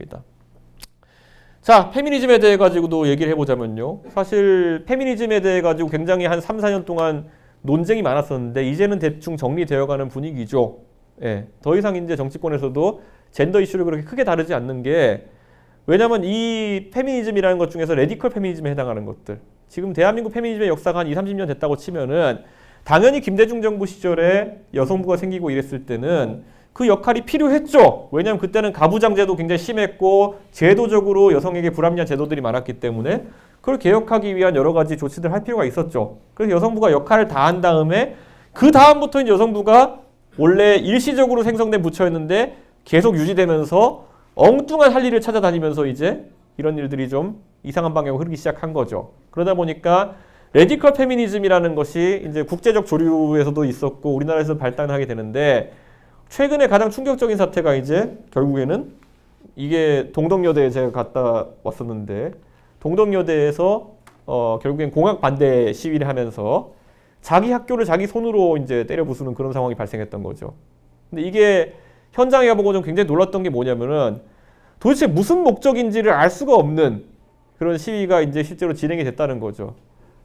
생각합니다. 자, 페미니즘에 대해 가지고도 얘기를 해보자면요. 사실 페미니즘에 대해 가지고 굉장히 한 3, 4년 동안 논쟁이 많았었는데 이제는 대충 정리되어가는 분위기죠. 예, 더 이상 이제 정치권에서도 젠더 이슈를 그렇게 크게 다루지 않는 게, 왜냐면 이 페미니즘이라는 것 중에서 레디컬 페미니즘에 해당하는 것들, 지금 대한민국 페미니즘의 역사가 한 20, 30년 됐다고 치면은 당연히 김대중 정부 시절에 여성부가 생기고 이랬을 때는 그 역할이 필요했죠. 왜냐하면 그때는 가부장제도 굉장히 심했고 제도적으로 여성에게 불합리한 제도들이 많았기 때문에 그걸 개혁하기 위한 여러 가지 조치들을 할 필요가 있었죠. 그래서 여성부가 역할을 다 한 다음에 그 다음부터 이제 여성부가 원래 일시적으로 생성된 부처였는데 계속 유지되면서 엉뚱한 할 일을 찾아다니면서 이제 이런 일들이 좀 이상한 방향으로 흐르기 시작한 거죠. 그러다 보니까 레디컬 페미니즘이라는 것이 이제 국제적 조류에서도 있었고 우리나라에서 발달하게 되는데, 최근에 가장 충격적인 사태가 이제 결국에는 이게 동덕여대에 제가 갔다 왔었는데, 동덕여대에서 결국엔 공학 반대 시위를 하면서 자기 학교를 자기 손으로 이제 때려 부수는 그런 상황이 발생했던 거죠. 근데 이게 현장에 가보고 좀 굉장히 놀랐던 게 뭐냐면은 도대체 무슨 목적인지를 알 수가 없는 그런 시위가 이제 실제로 진행이 됐다는 거죠.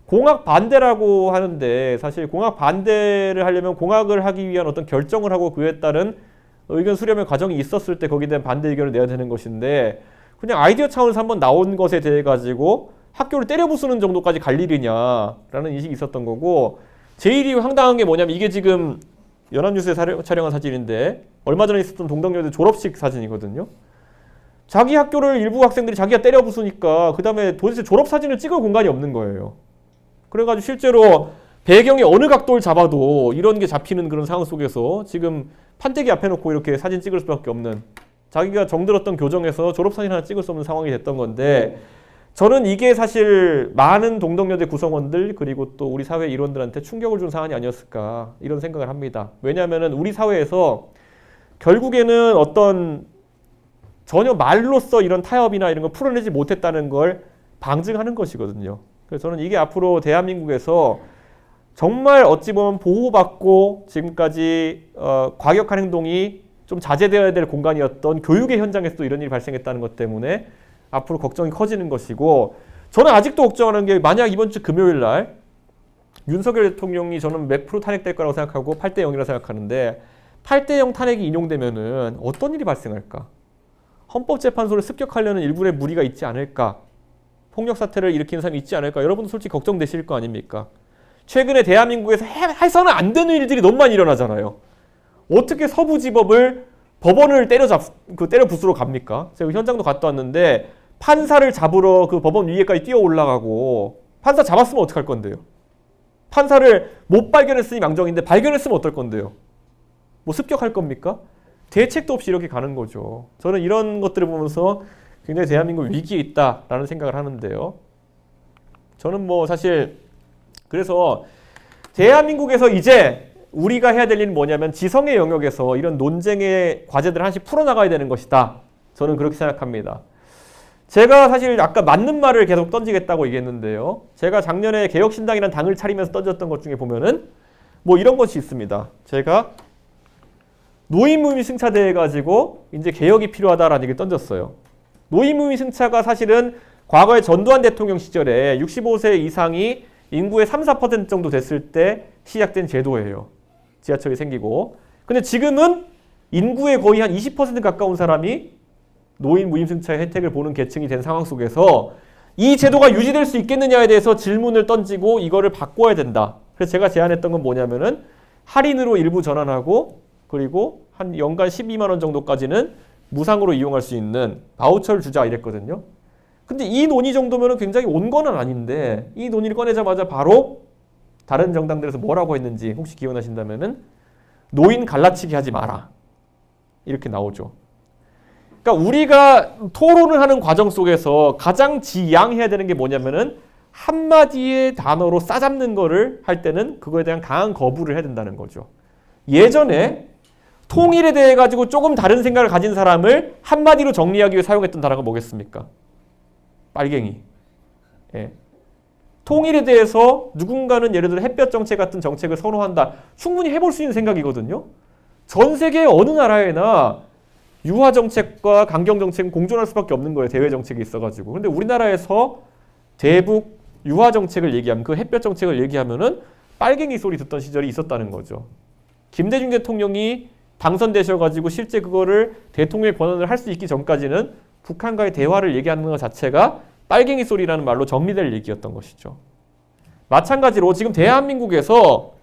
공학 반대라고 하는데 사실 공학 반대를 하려면 공학을 하기 위한 어떤 결정을 하고 그에 따른 의견 수렴의 과정이 있었을 때 거기에 대한 반대 의견을 내야 되는 것인데, 그냥 아이디어 차원에서 한번 나온 것에 대해 가지고 학교를 때려 부수는 정도까지 갈 일이냐라는 인식이 있었던 거고, 제일이 황당한 게 뭐냐면 이게 지금 연합뉴스에 촬영한 사진인데 얼마 전에 있었던 동덕여대 졸업식 사진이거든요. 자기 학교를 일부 학생들이 자기가 때려 부수니까 그 다음에 도대체 졸업 사진을 찍을 공간이 없는 거예요. 그래가지고 실제로 배경의 어느 각도를 잡아도 이런 게 잡히는 그런 상황 속에서 지금 판때기 앞에 놓고 이렇게 사진 찍을 수밖에 없는, 자기가 정들었던 교정에서 졸업사진 하나 찍을 수 없는 상황이 됐던 건데, 저는 이게 사실 많은 동덕여대 구성원들 그리고 또 우리 사회 일원들한테 충격을 준 사안이 아니었을까 이런 생각을 합니다. 왜냐하면 우리 사회에서 결국에는 어떤 전혀 말로써 이런 타협이나 이런 걸 풀어내지 못했다는 걸 방증하는 것이거든요. 그래서 저는 이게 앞으로 대한민국에서 정말 어찌 보면 보호받고 지금까지 과격한 행동이 좀 자제되어야 될 공간이었던 교육의 현장에서도 이런 일이 발생했다는 것 때문에 앞으로 걱정이 커지는 것이고, 저는 아직도 걱정하는 게 만약 이번 주 금요일 날 윤석열 대통령이 저는 몇 프로 탄핵될 거라고 생각하고 8대 0이라고 생각하는데 8대 0 탄핵이 인용되면은 어떤 일이 발생할까? 헌법재판소를 습격하려는 일부의 무리가 있지 않을까? 폭력 사태를 일으키는 사람이 있지 않을까? 여러분도 솔직히 걱정되실 거 아닙니까? 최근에 대한민국에서 해서는 안 되는 일들이 너무 많이 일어나잖아요. 어떻게 서부지법을 법원을 때려 부수러 갑니까? 제가 현장도 갔다 왔는데 판사를 잡으러 그 법원 위에까지 뛰어 올라가고, 판사 잡았으면 어떡할 건데요? 판사를 못 발견했으니 망정인데 발견했으면 어떨 건데요? 뭐 습격할 겁니까? 대책도 없이 이렇게 가는 거죠. 저는 이런 것들을 보면서 굉장히 대한민국 위기에 있다라는 생각을 하는데요. 저는 뭐 사실 그래서 대한민국에서 이제 우리가 해야 될 일은 뭐냐면 지성의 영역에서 이런 논쟁의 과제들을 하나씩 풀어나가야 되는 것이다. 저는 그렇게 생각합니다. 제가 사실 아까 맞는 말을 계속 던지겠다고 얘기했는데요. 제가 작년에 개혁신당이라는 당을 차리면서 던졌던 것 중에 보면은 뭐 이런 것이 있습니다. 제가 노인무임 승차대해 가지고 이제 개혁이 필요하다라는 얘기를 던졌어요. 노인무임 승차가 사실은 과거에 전두환 대통령 시절에 65세 이상이 인구의 3, 4% 정도 됐을 때 시작된 제도예요. 지하철이 생기고. 근데 지금은 인구의 거의 한 20% 가까운 사람이 노인 무임승차의 혜택을 보는 계층이 된 상황 속에서 이 제도가 유지될 수 있겠느냐에 대해서 질문을 던지고 이거를 바꿔야 된다. 그래서 제가 제안했던 건 뭐냐면은 할인으로 일부 전환하고, 그리고 한 연간 12만 원 정도까지는 무상으로 이용할 수 있는 바우처를 주자 이랬거든요. 근데 이 논의 정도면 굉장히 온 건 아닌데 이 논의를 꺼내자마자 바로 다른 정당들에서 뭐라고 했는지 혹시 기억나신다면은 노인 갈라치기 하지 마라. 이렇게 나오죠. 그러니까 우리가 토론을 하는 과정 속에서 가장 지양해야 되는 게 뭐냐면은 한마디의 단어로 싸잡는 거를 할 때는 그거에 대한 강한 거부를 해야 된다는 거죠. 예전에 통일에 대해 가지고 조금 다른 생각을 가진 사람을 한마디로 정리하기 위해 사용했던 단어가 뭐겠습니까? 빨갱이. 예. 통일에 대해서 누군가는 예를 들어 햇볕 정책 같은 정책을 선호한다. 충분히 해볼 수 있는 생각이거든요. 전 세계 어느 나라에나 유화 정책과 강경 정책은 공존할 수밖에 없는 거예요. 대외 정책이 있어가지고. 근데 우리나라에서 대북 유화 정책을 얘기하면, 그 햇볕 정책을 얘기하면은 빨갱이 소리 듣던 시절이 있었다는 거죠. 김대중 대통령이 당선되셔가지고 실제 그거를 대통령의 권한을 할 수 있기 전까지는 북한과의 대화를 얘기하는 것 자체가 빨갱이 소리라는 말로 정리될 얘기였던 것이죠. 마찬가지로 지금 대한민국에서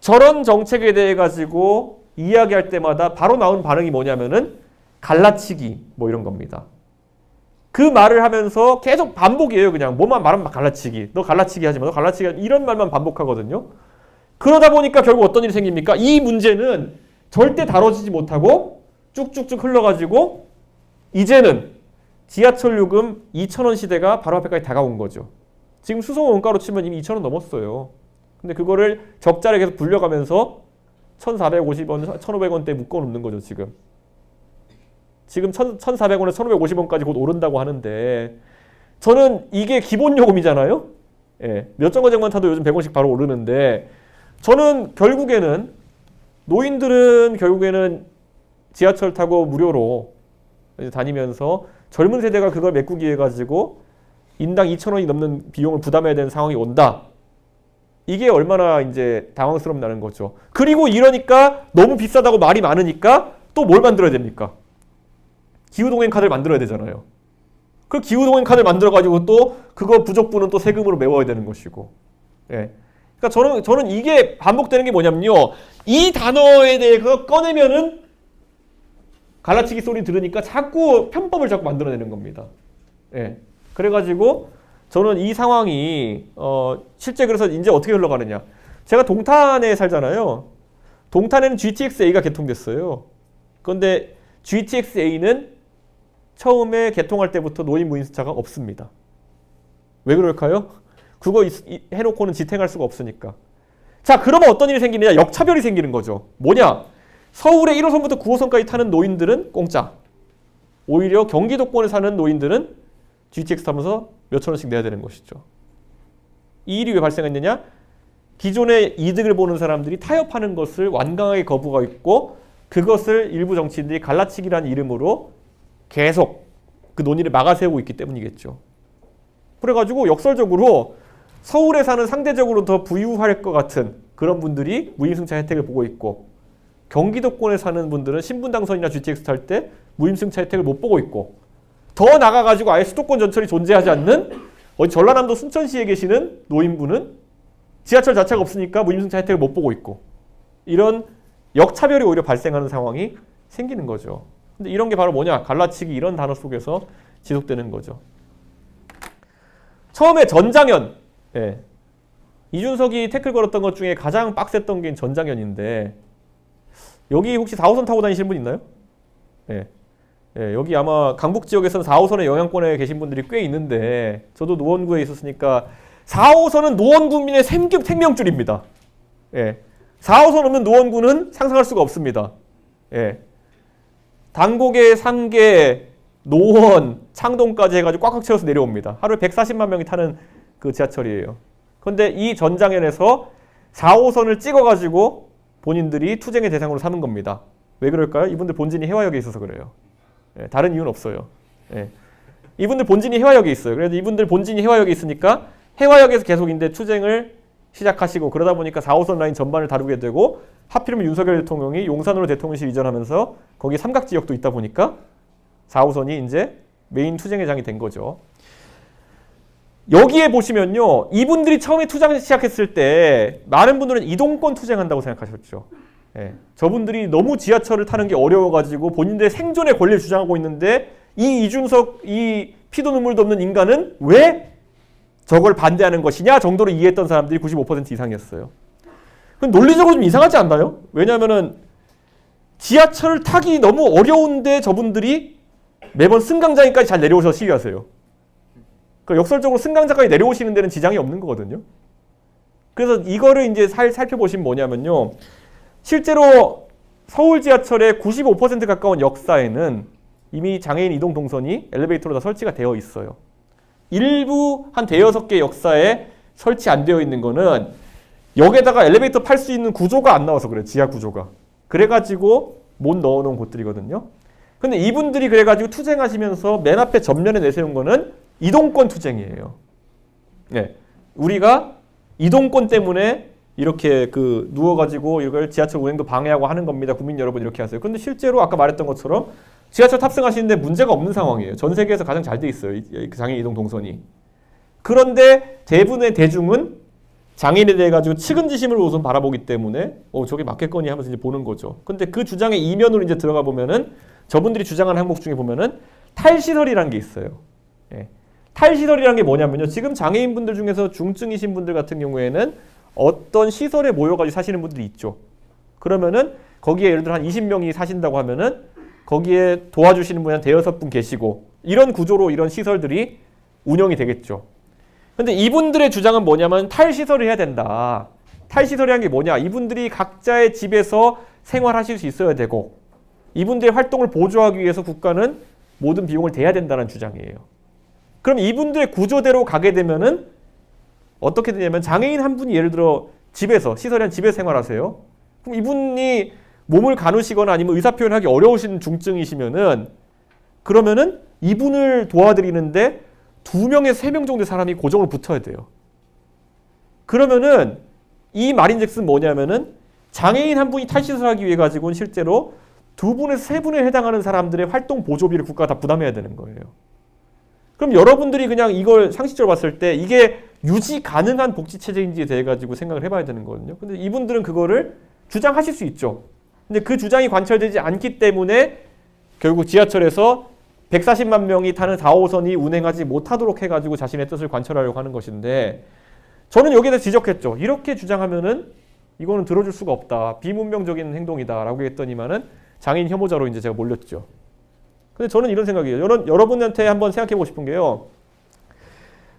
저런 정책에 대해 가지고 이야기할 때마다 바로 나온 반응이 뭐냐면은 갈라치기 뭐 이런 겁니다. 그 말을 하면서 계속 반복이에요. 그냥 뭐만 말하면 막 갈라치기. 너 갈라치기 하지 마. 너 갈라치기 하지 마. 이런 말만 반복하거든요. 그러다 보니까 결국 어떤 일이 생깁니까? 이 문제는 절대 다뤄지지 못하고 쭉쭉쭉 흘러가지고 이제는 지하철 요금 2,000원 시대가 바로 앞에까지 다가온 거죠. 지금 수송 원가로 치면 이미 2,000원 넘었어요. 근데 그거를 적자를 계속 불려가면서 1,450원, 1,500원대 묶어놓는 거죠, 지금. 지금 1,400원에서 1,550원까지 곧 오른다고 하는데 저는 이게 기본 요금이잖아요. 예, 몇 정거장만 타도 요즘 100원씩 바로 오르는데 저는 결국에는 노인들은 결국에는 지하철 타고 무료로 다니면서 젊은 세대가 그걸 메꾸기 위해 가지고 인당 2,000원이 넘는 비용을 부담해야 되는 상황이 온다. 이게 얼마나 이제 당황스럽다는 거죠. 그리고 이러니까 너무 비싸다고 말이 많으니까 또 뭘 만들어야 됩니까? 기후동행 카드를 만들어야 되잖아요. 그 기후동행 카드를 만들어가지고 또 그거 부족분은 또 세금으로 메워야 되는 것이고. 예. 그러니까 저는 이게 반복되는 게 뭐냐면요. 이 단어에 대해서 꺼내면은 갈라치기 소리 들으니까 자꾸 편법을 자꾸 만들어내는 겁니다. 예. 그래가지고 저는 이 상황이 실제 그래서 이제 어떻게 흘러가느냐. 제가 동탄에 살잖아요. 동탄에는 GTX-A가 개통됐어요. 그런데 GTX-A는 처음에 개통할 때부터 노인 무인승차가 없습니다. 왜 그럴까요? 그거 해놓고는 지탱할 수가 없으니까. 자, 그러면 어떤 일이 생기느냐? 역차별이 생기는 거죠. 뭐냐? 서울의 1호선부터 9호선까지 타는 노인들은 공짜. 오히려 경기도권에 사는 노인들은 GTX 타면서 몇천 원씩 내야 되는 것이죠. 이 일이 왜 발생했느냐? 기존의 이득을 보는 사람들이 타협하는 것을 완강하게 거부하고 있고 그것을 일부 정치인들이 갈라치기라는 이름으로 계속 그 논의를 막아세우고 있기 때문이겠죠. 그래가지고 역설적으로 서울에 사는 상대적으로 더 부유할 것 같은 그런 분들이 무임승차 혜택을 보고 있고 경기도권에 사는 분들은 신분당선이나 GTX 탈 때 무임승차 혜택을 못 보고 있고 더 나가가지고 아예 수도권 전철이 존재하지 않는 어디 전라남도 순천시에 계시는 노인분은 지하철 자체가 없으니까 무임승차 혜택을 못 보고 있고 이런 역차별이 오히려 발생하는 상황이 생기는 거죠. 근데 이런 게 바로 뭐냐? 갈라치기 이런 단어 속에서 지속되는 거죠. 처음에 전장현, 예. 이준석이 태클 걸었던 것 중에 가장 빡셌던 게 전장현인데 여기 혹시 4호선 타고 다니시는 분 있나요? 예. 예, 여기 아마 강북 지역에서는 4호선의 영향권에 계신 분들이 꽤 있는데 저도 노원구에 있었으니까 4호선은 노원구민의 생명줄입니다. 예. 4호선 없는 노원구는 상상할 수가 없습니다. 예. 당곡에 상계, 노원, 창동까지 해가지고 꽉꽉 채워서 내려옵니다. 하루에 140만 명이 타는 그 지하철이에요. 그런데 이 전장현에서 4호선을 찍어가지고 본인들이 투쟁의 대상으로 삼은 겁니다. 왜 그럴까요? 이분들 본진이 해화역에 있어서 그래요. 예, 다른 이유는 없어요. 예. 이분들 본진이 해화역에 있어요. 그래서 이분들 본진이 해화역에 있으니까 해화역에서 계속 이제 투쟁을 시작하시고 그러다 보니까 4호선 라인 전반을 다루게 되고 하필이면 윤석열 대통령이 용산으로 대통령실 이전하면서 거기 삼각지역도 있다 보니까 4호선이 이제 메인 투쟁의 장이 된 거죠. 여기에 보시면요. 이분들이 처음에 투쟁을 시작했을 때 많은 분들은 이동권 투쟁한다고 생각하셨죠. 예, 저분들이 너무 지하철을 타는 게 어려워가지고 본인들의 생존의 권리를 주장하고 있는데 이 이준석, 이 피도 눈물도 없는 인간은 왜 저걸 반대하는 것이냐 정도로 이해했던 사람들이 95% 이상이었어요. 논리적으로 좀 이상하지 않나요? 왜냐하면은 지하철을 타기 너무 어려운데 저분들이 매번 승강장에까지 잘 내려오셔서 시위하세요. 그러니까 역설적으로 승강장까지 내려오시는 데는 지장이 없는 거거든요. 그래서 이거를 이제 살펴보시면 뭐냐면요. 실제로 서울 지하철의 95% 가까운 역사에는 이미 장애인 이동 동선이 엘리베이터로 다 설치가 되어 있어요. 일부 한 대여섯 개 역사에 설치 안 되어 있는 거는 역에다가 엘리베이터 팔 수 있는 구조가 안 나와서 그래요. 지하 구조가. 그래가지고 못 넣어놓은 곳들이거든요. 근데 이분들이 그래가지고 투쟁하시면서 맨 앞에 전면에 내세운 거는 이동권 투쟁이에요. 네. 우리가 이동권 때문에 이렇게 누워가지고 이걸 지하철 운행도 방해하고 하는 겁니다. 국민 여러분 이렇게 하세요. 근데 실제로 아까 말했던 것처럼 지하철 탑승하시는데 문제가 없는 상황이에요. 전 세계에서 가장 잘 돼 있어요. 장애인 이동 동선이. 그런데 대부분의 대중은 장애인에 대해 가지고 측은지심으로 우선 바라보기 때문에 저게 맞겠거니 하면서 이제 보는 거죠. 근데 그 주장의 이면으로 이제 들어가 보면은 저분들이 주장하는 항목 중에 보면은 탈시설이라는 게 있어요. 예. 탈시설이라는 게 뭐냐면요. 지금 장애인분들 중에서 중증이신 분들 같은 경우에는 어떤 시설에 모여가지고 사시는 분들이 있죠. 그러면은 거기에 예를 들어 한 20명이 사신다고 하면은 거기에 도와주시는 분이 한 대여섯 분 계시고 이런 구조로 이런 시설들이 운영이 되겠죠. 근데 이분들의 주장은 뭐냐면 탈시설을 해야 된다. 탈시설이라는 게 뭐냐? 이분들이 각자의 집에서 생활하실 수 있어야 되고 이분들의 활동을 보조하기 위해서 국가는 모든 비용을 대야 된다는 주장이에요. 그럼 이분들의 구조대로 가게 되면은 어떻게 되냐면 장애인 한 분이 예를 들어 집에서 시설에 한 집에서 생활하세요. 그럼 이분이 몸을 가누시거나 아니면 의사표현하기 어려우신 중증이시면은 그러면은 이분을 도와드리는데 2명에서 3명 정도의 사람이 고정을 붙어야 돼요. 그러면은 이 말인즉슨 뭐냐면은 장애인 한 분이 탈시설하기 위해 가지고는 실제로 2분에서 3분에 해당하는 사람들의 활동 보조비를 국가가 다 부담해야 되는 거예요. 그럼 여러분들이 그냥 이걸 상식적으로 봤을 때 이게 유지 가능한 복지체제인지에 대해 가지고 생각을 해봐야 되는 거거든요. 근데 이분들은 그거를 주장하실 수 있죠. 근데 그 주장이 관철되지 않기 때문에 결국 지하철에서 140만 명이 타는 4호선이 운행하지 못하도록 해가지고 자신의 뜻을 관철하려고 하는 것인데 저는 여기에 대해서 지적했죠. 이렇게 주장하면은 이거는 들어줄 수가 없다. 비문명적인 행동이다. 라고 했더니만은 장애인 혐오자로 이제 제가 몰렸죠. 근데 저는 이런 생각이에요. 여러분한테 한번 생각해보고 싶은 게요.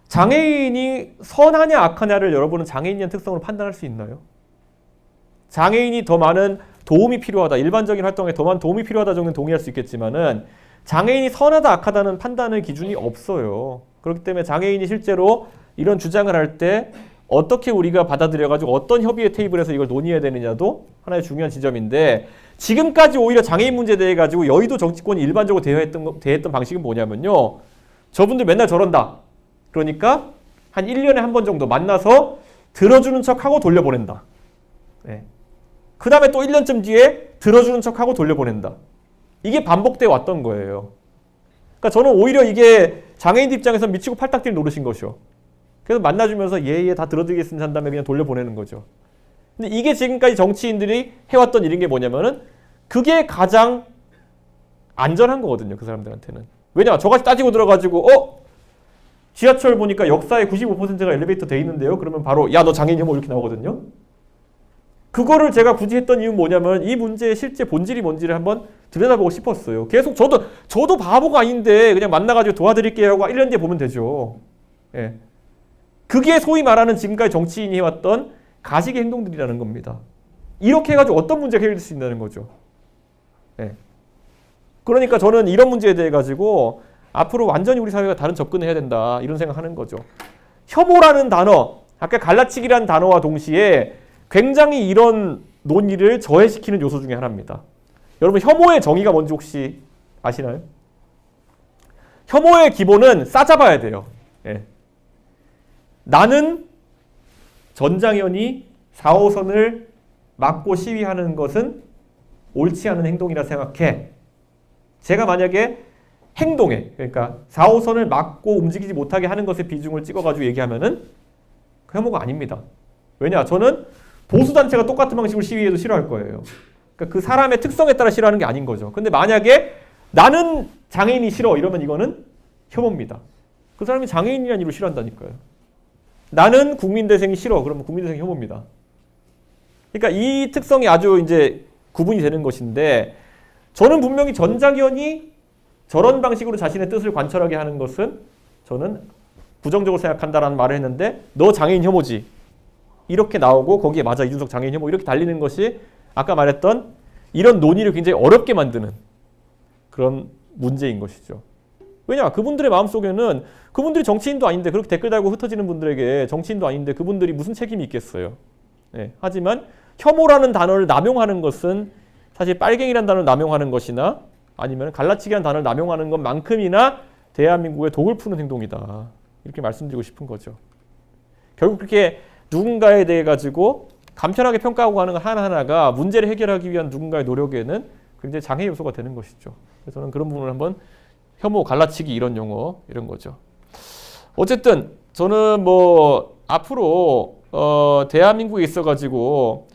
장애인이 선하냐 악하냐를 여러분은 장애인의 특성으로 판단할 수 있나요? 장애인이 더 많은 도움이 필요하다. 일반적인 활동에 더 많은 도움이 필요하다 정도는 동의할 수 있겠지만은 장애인이 선하다 악하다는 판단의 기준이 없어요. 그렇기 때문에 장애인이 실제로 이런 주장을 할 때 어떻게 우리가 받아들여가지고 어떤 협의의 테이블에서 이걸 논의해야 되느냐도 하나의 중요한 지점인데 지금까지 오히려 장애인 문제에 대해 가지고 여의도 정치권이 일반적으로 대했던 방식은 뭐냐면요. 저분들 맨날 저런다. 그러니까 한 1년에 한 번 정도 만나서 들어주는 척하고 돌려보낸다. 네. 그 다음에 또 1년쯤 뒤에 들어주는 척하고 돌려보낸다. 이게 반복되어 왔던 거예요. 그러니까 저는 오히려 이게 장애인 입장에서 미치고 팔딱 뛸 노릇인 것이요. 그래서 만나주면서 예예 다 들어드리겠습니다 한 다음에 그냥 돌려보내는 거죠. 근데 이게 지금까지 정치인들이 해왔던 일인 게 뭐냐면은 그게 가장 안전한 거거든요. 그 사람들한테는. 왜냐? 저같이 따지고 들어가지고 지하철 보니까 역사의 95%가 엘리베이터 돼 있는데요. 그러면 바로 야 너 장애인 혐오 이렇게 나오거든요. 그거를 제가 굳이 했던 이유는 뭐냐면 이 문제의 실제 본질이 뭔지를 한번 들여다보고 싶었어요. 계속 저도 바보가 아닌데 그냥 만나가지고 도와드릴게요 하고 1년 뒤에 보면 되죠. 예. 그게 소위 말하는 지금까지 정치인이 해왔던 가식의 행동들이라는 겁니다. 이렇게 해가지고 어떤 문제가 해결될 수 있다는 거죠. 예. 그러니까 저는 이런 문제에 대해 가지고 앞으로 완전히 우리 사회가 다른 접근을 해야 된다 이런 생각하는 거죠. 혐오라는 단어, 아까 갈라치기라는 단어와 동시에 굉장히 이런 논의를 저해시키는 요소 중에 하나입니다. 여러분 혐오의 정의가 뭔지 혹시 아시나요? 혐오의 기본은 싸잡아야 돼요. 예. 나는 전장현이 4호선을 막고 시위하는 것은 옳지 않은 행동이라 생각해. 제가 만약에 행동에 그러니까 4호선을 막고 움직이지 못하게 하는 것의 비중을 찍어가지고 얘기하면은 그 혐오가 아닙니다. 왜냐? 저는 보수단체가 똑같은 방식으로 시위해도 싫어할 거예요. 그러니까 그 사람의 특성에 따라 싫어하는 게 아닌 거죠. 근데 만약에 나는 장애인이 싫어 이러면 이거는 혐오입니다. 그 사람이 장애인이라는 이유로 싫어한다니까요. 나는 국민대생이 싫어 그러면 국민대생이 혐오입니다. 그러니까 이 특성이 아주 이제 구분이 되는 것인데 저는 분명히 전장현이 저런 방식으로 자신의 뜻을 관철하게 하는 것은 저는 부정적으로 생각한다라는 말을 했는데 너 장애인 혐오지. 이렇게 나오고 거기에 맞아 이준석 장애인 혐오 이렇게 달리는 것이 아까 말했던 이런 논의를 굉장히 어렵게 만드는 그런 문제인 것이죠. 왜냐? 그분들의 마음속에는 그분들이 정치인도 아닌데 그렇게 댓글 달고 흩어지는 분들에게 정치인도 아닌데 그분들이 무슨 책임이 있겠어요. 네. 하지만 혐오라는 단어를 남용하는 것은 사실 빨갱이라는 단어를 남용하는 것이나 아니면 갈라치기한 단어를 남용하는 것만큼이나 대한민국의 독을 푸는 행동이다. 이렇게 말씀드리고 싶은 거죠. 결국 그렇게 누군가에 대해 가지고 간편하게 평가하고 가는 것 하나하나가 문제를 해결하기 위한 누군가의 노력에는 굉장히 장애 요소가 되는 것이죠. 그래서 저는 그런 부분을 한번 혐오, 갈라치기 이런 용어 이런 거죠. 어쨌든 저는 뭐 앞으로 대한민국에 있어가지고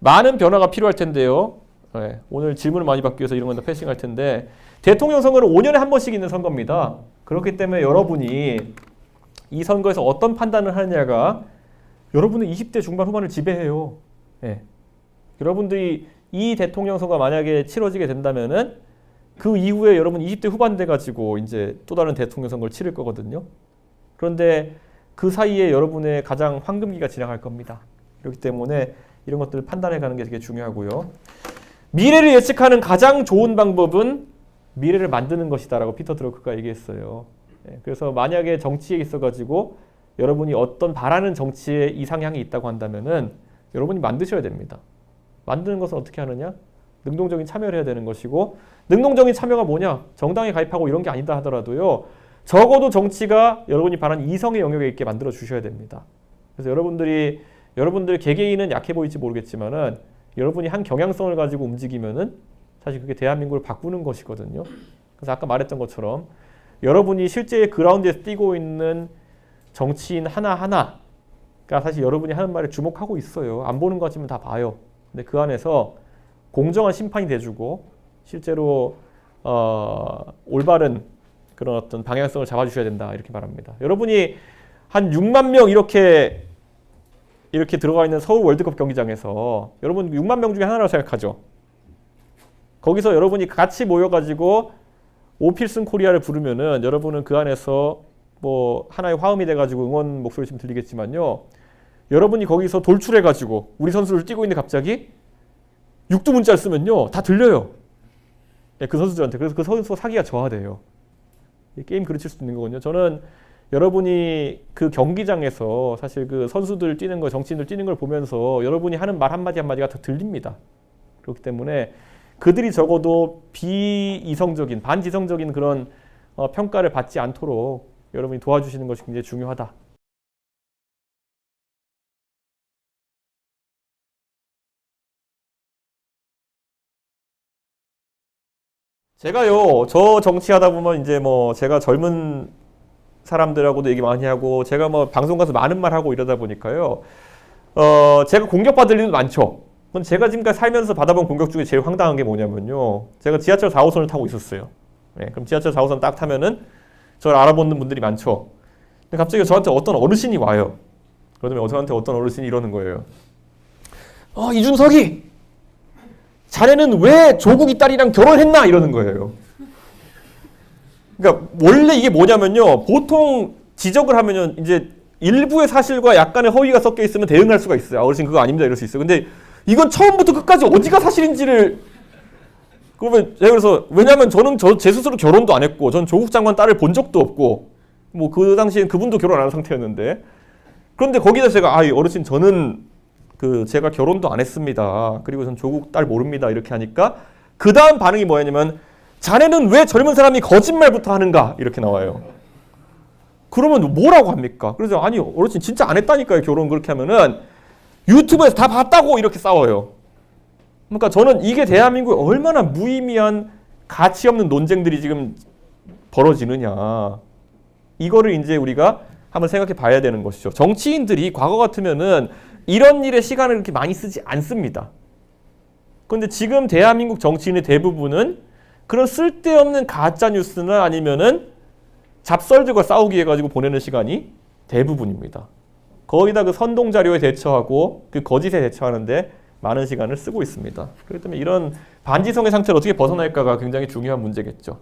많은 변화가 필요할 텐데요. 네, 오늘 질문을 많이 받기 위해서 이런 건 다 패싱할 텐데 대통령 선거는 5년에 한 번씩 있는 선거입니다. 그렇기 때문에 여러분이 이 선거에서 어떤 판단을 하느냐가 여러분은 20대 중반 후반을 지배해요. 네. 여러분들이 이 대통령 선거가 만약에 치러지게 된다면은 그 이후에 여러분 20대 후반 돼가지고 이제 또 다른 대통령 선거를 치를 거거든요. 그런데 그 사이에 여러분의 가장 황금기가 지나갈 겁니다. 그렇기 때문에 이런 것들을 판단해 가는 게 되게 중요하고요. 미래를 예측하는 가장 좋은 방법은 미래를 만드는 것이다라고 피터 드러크가 얘기했어요. 그래서 만약에 정치에 있어가지고 여러분이 어떤 바라는 정치의 이상향이 있다고 한다면은 여러분이 만드셔야 됩니다. 만드는 것은 어떻게 하느냐? 능동적인 참여를 해야 되는 것이고 능동적인 참여가 뭐냐? 정당에 가입하고 이런 게 아니다 하더라도요. 적어도 정치가 여러분이 바라는 이성의 영역에 있게 만들어 주셔야 됩니다. 그래서 여러분들 개개인은 약해 보일지 모르겠지만은 여러분이 한 경향성을 가지고 움직이면은 사실 그게 대한민국을 바꾸는 것이거든요. 그래서 아까 말했던 것처럼 여러분이 실제 그라운드에서 뛰고 있는 정치인 하나하나가 사실 여러분이 하는 말에 주목하고 있어요. 안 보는 것 같지만 다 봐요. 근데 그 안에서 공정한 심판이 돼주고 실제로 올바른 그런 어떤 방향성을 잡아주셔야 된다 이렇게 말합니다. 여러분이 한 6만 명 이렇게 들어가 있는 서울 월드컵 경기장에서 여러분 6만 명 중에 하나라고 생각하죠. 거기서 여러분이 같이 모여가지고 오필슨 코리아를 부르면은 여러분은 그 안에서 뭐 하나의 화음이 돼가지고 응원 목소리 좀 들리겠지만요. 여러분이 거기서 돌출해가지고 우리 선수를 뛰고 있는데 갑자기 육두문자를 쓰면요. 다 들려요. 그 선수들한테. 그래서 그 선수 사기가 저하돼요. 게임 그르칠 수 있는 거거든요. 저는 여러분이 그 경기장에서 사실 그 선수들 뛰는 거, 정치인들 뛰는 걸 보면서 여러분이 하는 말 한마디 한마디가 다 들립니다. 그렇기 때문에 그들이 적어도 비이성적인, 반지성적인 그런 평가를 받지 않도록 여러분이 도와주시는 것이 굉장히 중요하다. 제가요, 저 정치하다 보면 이제 뭐 제가 젊은 사람들하고도 얘기 많이 하고 제가 뭐 방송 가서 많은 말 하고 이러다 보니까요. 제가 공격받을 일도 많죠. 근데 제가 지금까지 살면서 받아본 공격 중에 제일 황당한 게 뭐냐면요. 제가 지하철 4호선을 타고 있었어요. 네, 그럼 지하철 4호선 딱 타면은 저를 알아보는 분들이 많죠. 근데 갑자기 저한테 어떤 어르신이 와요. 그러면 저한테 어떤 어르신이 이러는 거예요. 이준석이! 자네는 왜 조국이 딸이랑 결혼했나? 이러는 거예요. 그러니까 원래 이게 뭐냐면요. 보통 지적을 하면은 이제 일부의 사실과 약간의 허위가 섞여 있으면 대응할 수가 있어요. 어르신 그거 아닙니다. 이럴 수 있어요. 근데 이건 처음부터 끝까지 어디가 사실인지를 그러면 제가 그래서 왜냐면 저는 제 스스로 결혼도 안 했고 전 조국 장관 딸을 본 적도 없고 뭐 그 당시엔 그분도 결혼 안 한 상태였는데 그런데 거기다 제가 어르신 저는 제가 결혼도 안 했습니다. 그리고 전 조국 딸 모릅니다. 이렇게 하니까 그 다음 반응이 뭐였냐면 자네는 왜 젊은 사람이 거짓말부터 하는가? 이렇게 나와요. 그러면 뭐라고 합니까? 그래서 아니 어르신 진짜 안 했다니까요. 결혼 그렇게 하면은 유튜브에서 다 봤다고 이렇게 싸워요. 그러니까 저는 이게 대한민국에 얼마나 무의미한 가치 없는 논쟁들이 지금 벌어지느냐. 이거를 이제 우리가 한번 생각해 봐야 되는 것이죠. 정치인들이 과거 같으면은 이런 일에 시간을 그렇게 많이 쓰지 않습니다. 그런데 지금 대한민국 정치인의 대부분은 그런 쓸데없는 가짜 뉴스나 아니면은 잡설들과 싸우기 해가지고 보내는 시간이 대부분입니다. 거의 다 그 선동 자료에 대처하고 그 거짓에 대처하는데 많은 시간을 쓰고 있습니다. 그렇기 때문에 이런 반지성의 상태를 어떻게 벗어날까가 굉장히 중요한 문제겠죠.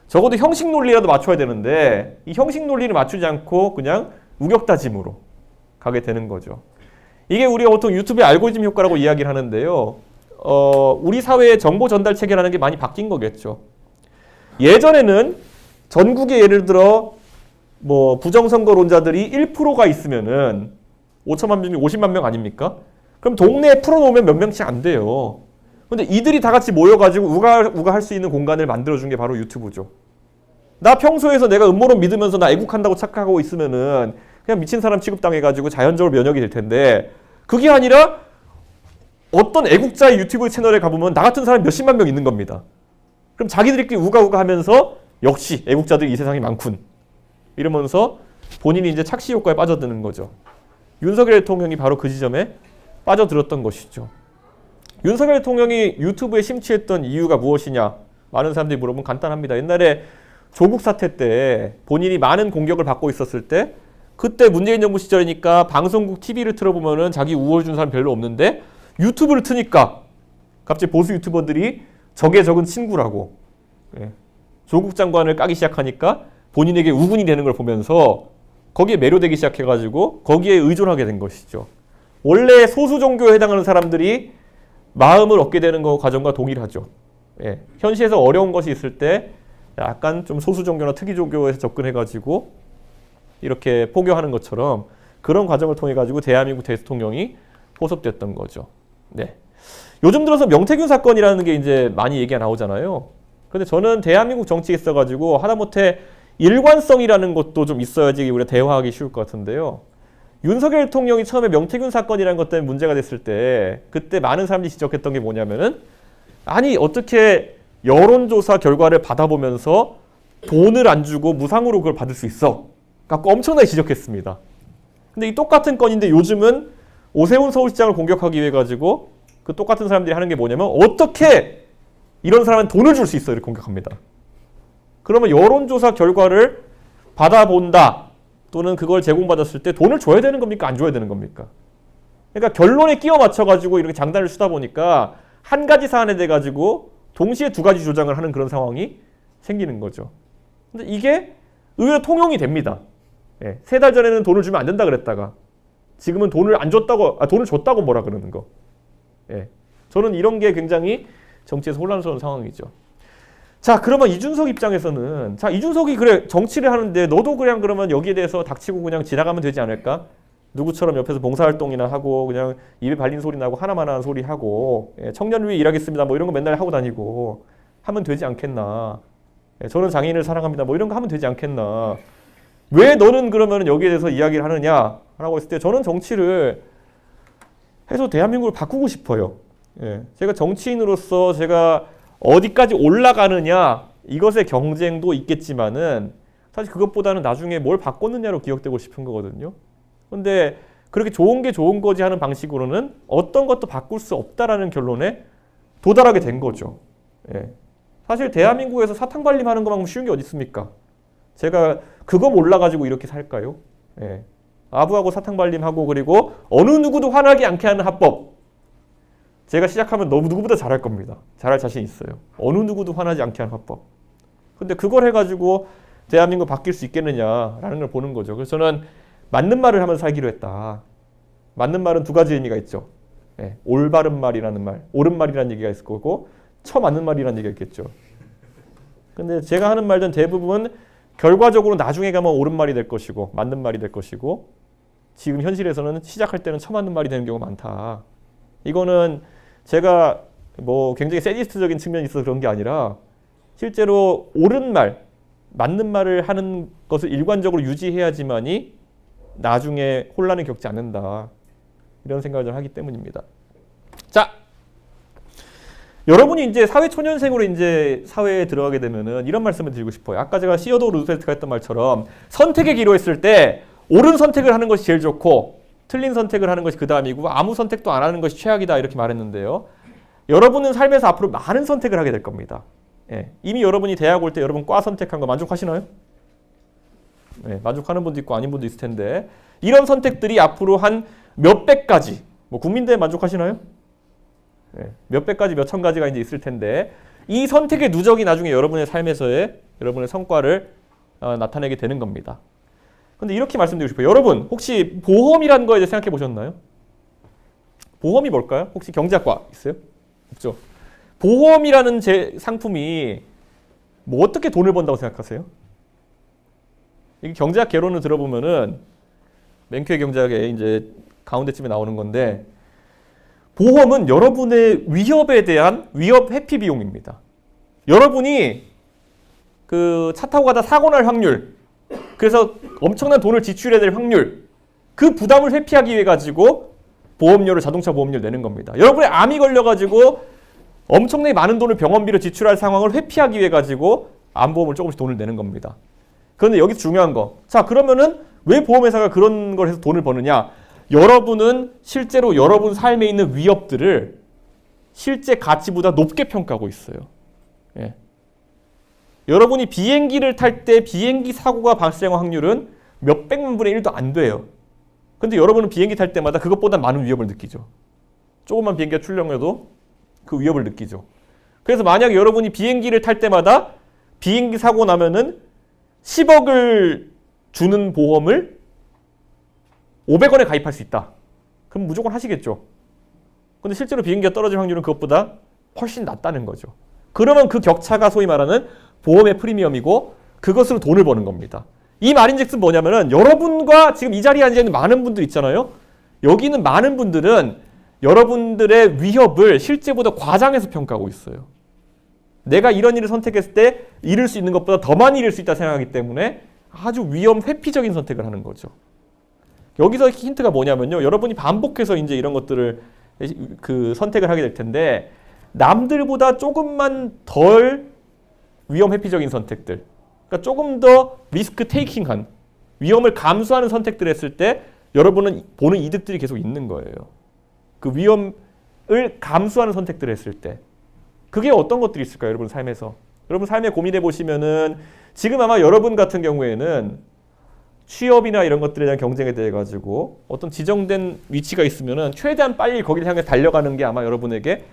적어도 형식 논리라도 맞춰야 되는데 이 형식 논리를 맞추지 않고 그냥 우격다짐으로 가게 되는 거죠. 이게 우리가 보통 유튜브의 알고리즘 효과라고 이야기를 하는데요. 우리 사회의 정보 전달 체계라는 게 많이 바뀐 거겠죠. 예전에는 전국에 예를 들어 뭐 부정선거론자들이 1%가 있으면은 5천만 명, 50만 명 아닙니까? 그럼 동네에 풀어놓으면 몇 명씩 안 돼요. 근데 이들이 다 같이 모여가지고 우가 할 수 있는 공간을 만들어준 게 바로 유튜브죠. 나 평소에서 내가 음모론 믿으면서 나 애국한다고 착각하고 있으면은 그냥 미친 사람 취급당해가지고 자연적으로 면역이 될 텐데, 그게 아니라 어떤 애국자의 유튜브 채널에 가보면 나 같은 사람이 몇십만 명 있는 겁니다. 그럼 자기들끼리 우가우가 하면서 역시 애국자들이 이 세상에 많군 이러면서 본인이 이제 착시 효과에 빠져드는 거죠. 윤석열 대통령이 바로 그 지점에 빠져들었던 것이죠. 윤석열 대통령이 유튜브에 심취했던 이유가 무엇이냐? 많은 사람들이 물어보면 간단합니다. 옛날에 조국 사태 때 본인이 많은 공격을 받고 있었을 때, 그때 문재인 정부 시절이니까 방송국 TV를 틀어보면은 자기 우월 준 사람 별로 없는데 유튜브를 트니까 갑자기 보수 유튜버들이 적의 적은 친구라고, 조국 장관을 까기 시작하니까 본인에게 우군이 되는 걸 보면서 거기에 매료되기 시작해가지고 거기에 의존하게 된 것이죠. 원래 소수 종교에 해당하는 사람들이 마음을 얻게 되는 거 과정과 동일하죠. 현실에서 어려운 것이 있을 때 약간 좀 소수 종교나 특이 종교에서 접근해가지고 이렇게 포교하는 것처럼 그런 과정을 통해 가지고 대한민국 대통령이 포섭됐던 거죠. 네. 요즘 들어서 명태균 사건이라는 게 이제 많이 얘기가 나오잖아요. 근데 저는 대한민국 정치에 있어가지고 하다못해 일관성이라는 것도 좀 있어야지 우리가 대화하기 쉬울 것 같은데요. 윤석열 대통령이 처음에 명태균 사건이라는 것 때문에 문제가 됐을 때 그때 많은 사람들이 지적했던 게 뭐냐면은, 아니 어떻게 여론조사 결과를 받아보면서 돈을 안 주고 무상으로 그걸 받을 수 있어? 갖고 엄청나게 지적했습니다. 근데 이 똑같은 건인데 요즘은 오세훈 서울시장을 공격하기 위해 가지고 그 똑같은 사람들이 하는 게 뭐냐면, 어떻게 이런 사람은 돈을 줄 수 있어? 이렇게 공격합니다. 그러면 여론조사 결과를 받아본다 또는 그걸 제공받았을 때 돈을 줘야 되는 겁니까? 안 줘야 되는 겁니까? 그러니까 결론에 끼워 맞춰가지고 이렇게 장단을 쓰다 보니까 한 가지 사안에 대해 가지고 동시에 두 가지 주장을 하는 그런 상황이 생기는 거죠. 근데 이게 의외로 통용이 됩니다. 세 달 전에는 돈을 주면 안 된다 그랬다가 지금은 돈을 안 줬다고, 돈을 줬다고 뭐라 그러는 거. 저는 이런 게 굉장히 정치에서 혼란스러운 상황이죠. 자, 그러면 이준석 입장에서는, 자, 이준석이 그래 정치를 하는데 너도 그냥 그러면 여기에 대해서 닥치고 그냥 지나가면 되지 않을까? 누구처럼 옆에서 봉사활동이나 하고 그냥 입에 발린 소리 나고 하나만한 소리 하고, 청년을 위해 일하겠습니다 뭐 이런 거 맨날 하고 다니고 하면 되지 않겠나? 저는 장애인을 사랑합니다 뭐 이런 거 하면 되지 않겠나? 왜 너는 그러면 여기에 대해서 이야기를 하느냐라고 했을 때, 저는 정치를 해서 대한민국을 바꾸고 싶어요. 제가 정치인으로서 제가 어디까지 올라가느냐 이것의 경쟁도 있겠지만은 사실 그것보다는 나중에 뭘 바꿨느냐로 기억되고 싶은 거거든요. 근데 그렇게 좋은 게 좋은 거지 하는 방식으로는 어떤 것도 바꿀 수 없다라는 결론에 도달하게 된 거죠. 사실 대한민국에서 사탕 발림하는 것만큼 쉬운 게 어디 있습니까? 제가 그거 몰라가지고 이렇게 살까요? 아부하고 사탕 발림하고 그리고 어느 누구도 화나게 않게 하는 합법. 제가 시작하면 너무 누구보다 잘할 겁니다. 잘할 자신 있어요. 어느 누구도 화나지 않게 하는 합법. 근데 그걸 해가지고 대한민국 바뀔 수 있겠느냐라는 걸 보는 거죠. 그래서 저는 맞는 말을 하면서 살기로 했다. 맞는 말은 두 가지 의미가 있죠. 올바른 말이라는 말, 옳은 말이라는 얘기가 있을 거고, 처맞는 말이라는 얘기가 있겠죠. 근데 제가 하는 말들은 대부분 결과적으로 나중에 가면 옳은 말이 될 것이고 맞는 말이 될 것이고, 지금 현실에서는 시작할 때는 처맞는 말이 되는 경우가 많다. 이거는 제가 뭐 굉장히 세디스트적인 측면이 있어서 그런 게 아니라 실제로 옳은 말, 맞는 말을 하는 것을 일관적으로 유지해야지만이 나중에 혼란을 겪지 않는다. 이런 생각을 하기 때문입니다. 자, 여러분이 이제 사회초년생으로 이제 사회에 들어가게 되면은 이런 말씀을 드리고 싶어요. 아까 제가 시어도어 루스벨트가 했던 말처럼 선택의 기로 했을 때 옳은 선택을 하는 것이 제일 좋고 틀린 선택을 하는 것이 그 다음이고 아무 선택도 안 하는 것이 최악이다 이렇게 말했는데요. 여러분은 삶에서 앞으로 많은 선택을 하게 될 겁니다. 이미 여러분이 대학 올 때 여러분 과 선택한 거 만족하시나요? 만족하는 분도 있고 아닌 분도 있을 텐데, 이런 선택들이 앞으로 한 몇백 가지, 뭐 국민대회 만족하시나요? 몇백 가지, 몇천 가지가 이제 있을 텐데, 이 선택의 누적이 나중에 여러분의 삶에서의 여러분의 성과를 나타내게 되는 겁니다. 근데 이렇게 말씀드리고 싶어요. 여러분 혹시 보험이라는 거에 대해 생각해 보셨나요? 보험이 뭘까요? 혹시 경제학과 있어요? 없죠. 보험이라는 상품이 뭐 어떻게 돈을 번다고 생각하세요? 이게 경제학 개론을 들어보면은 맹쾌 경제학의 이제 가운데쯤에 나오는 건데, 보험은 여러분의 위협에 대한 위협 회피 비용입니다. 여러분이 그 차 타고 가다 사고 날 확률, 그래서 엄청난 돈을 지출해야 될 확률, 그 부담을 회피하기 위해 가지고 보험료를 자동차 보험료를 내는 겁니다. 여러분의 암이 걸려가지고 엄청나게 많은 돈을 병원비로 지출할 상황을 회피하기 위해 가지고 암보험을 조금씩 돈을 내는 겁니다. 그런데 여기서 중요한 거. 자, 그러면은 왜 보험회사가 그런 걸 해서 돈을 버느냐? 여러분은 실제로 여러분 삶에 있는 위협들을 실제 가치보다 높게 평가하고 있어요. 예. 여러분이 비행기를 탈 때 비행기 사고가 발생할 확률은 몇백만 분의 1도 안 돼요. 근데 여러분은 비행기 탈 때마다 그것보다 많은 위협을 느끼죠. 조금만 비행기가 출렁여도 그 위협을 느끼죠. 그래서 만약에 여러분이 비행기를 탈 때마다 비행기 사고 나면은 10억을 주는 보험을 500원에 가입할 수 있다. 그럼 무조건 하시겠죠. 근데 실제로 비행기가 떨어질 확률은 그것보다 훨씬 낮다는 거죠. 그러면 그 격차가 소위 말하는 보험의 프리미엄이고 그것으로 돈을 버는 겁니다. 이 말인즉슨 뭐냐면은 여러분과 지금 이 자리에 앉아 있는 많은 분들 있잖아요. 여기 있는 많은 분들은 여러분들의 위협을 실제보다 과장해서 평가하고 있어요. 내가 이런 일을 선택했을 때 잃을 수 있는 것보다 더 많이 잃을 수 있다 생각하기 때문에 아주 위험 회피적인 선택을 하는 거죠. 여기서 힌트가 뭐냐면요. 여러분이 반복해서 이제 이런 것들을 그 선택을 하게 될 텐데 남들보다 조금만 덜 위험 회피적인 선택들, 그러니까 조금 더 리스크 테이킹한 위험을 감수하는 선택들을 했을 때 여러분은 보는 이득들이 계속 있는 거예요. 그 위험을 감수하는 선택들을 했을 때 그게 어떤 것들이 있을까요? 여러분 삶에서. 여러분 삶에 고민해 보시면은 지금 아마 여러분 같은 경우에는 취업이나 이런 것들에 대한 경쟁에 대해 가지고 어떤 지정된 위치가 있으면은 최대한 빨리 거기를 향해 달려가는 게 아마 여러분에게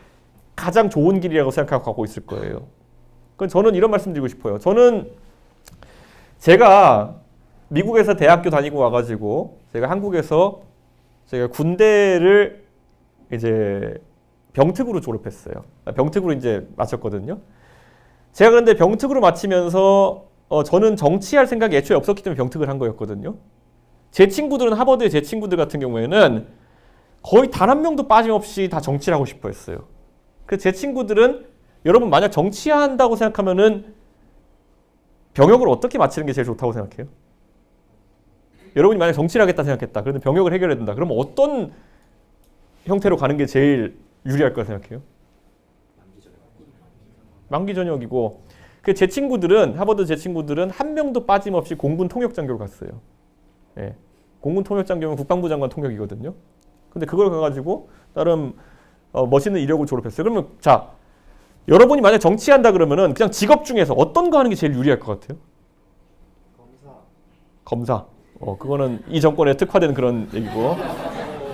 가장 좋은 길이라고 생각하고 가고 있을 거예요. 그럼 저는 이런 말씀 드리고 싶어요. 저는 제가 미국에서 대학교 다니고 와가지고 제가 한국에서 제가 군대를 이제 병특으로 졸업했어요. 병특으로 이제 마쳤거든요. 제가 그런데 병특으로 마치면서 저는 정치할 생각이 애초에 없었기 때문에 병특을 한 거였거든요. 제 친구들은 하버드의 제 친구들 같은 경우에는 거의 단 한 명도 빠짐없이 다 정치를 하고 싶어 했어요. 그래서 제 친구들은 여러분 만약 정치한다고 생각하면은 병역을 어떻게 마치는 게 제일 좋다고 생각해요? 여러분이 만약 정치를 하겠다 생각했다. 그런데 병역을 해결해야 된다. 그러면 어떤 형태로 가는 게 제일 유리할 거라 생각해요? 만기 전역이고. 제 친구들은 하버드 제 친구들은 한 명도 빠짐없이 공군 통역 장교를 갔어요. 예. 공군 통역 장교면 국방부 장관 통역이거든요. 근데 그걸 가가지고 나름 멋있는 이력을 졸업했어요. 그러면 자, 여러분이 만약 정치한다 그러면은 그냥 직업 중에서 어떤 거 하는 게 제일 유리할 것 같아요? 검사. 그거는 이 정권에 특화된 그런 얘기고.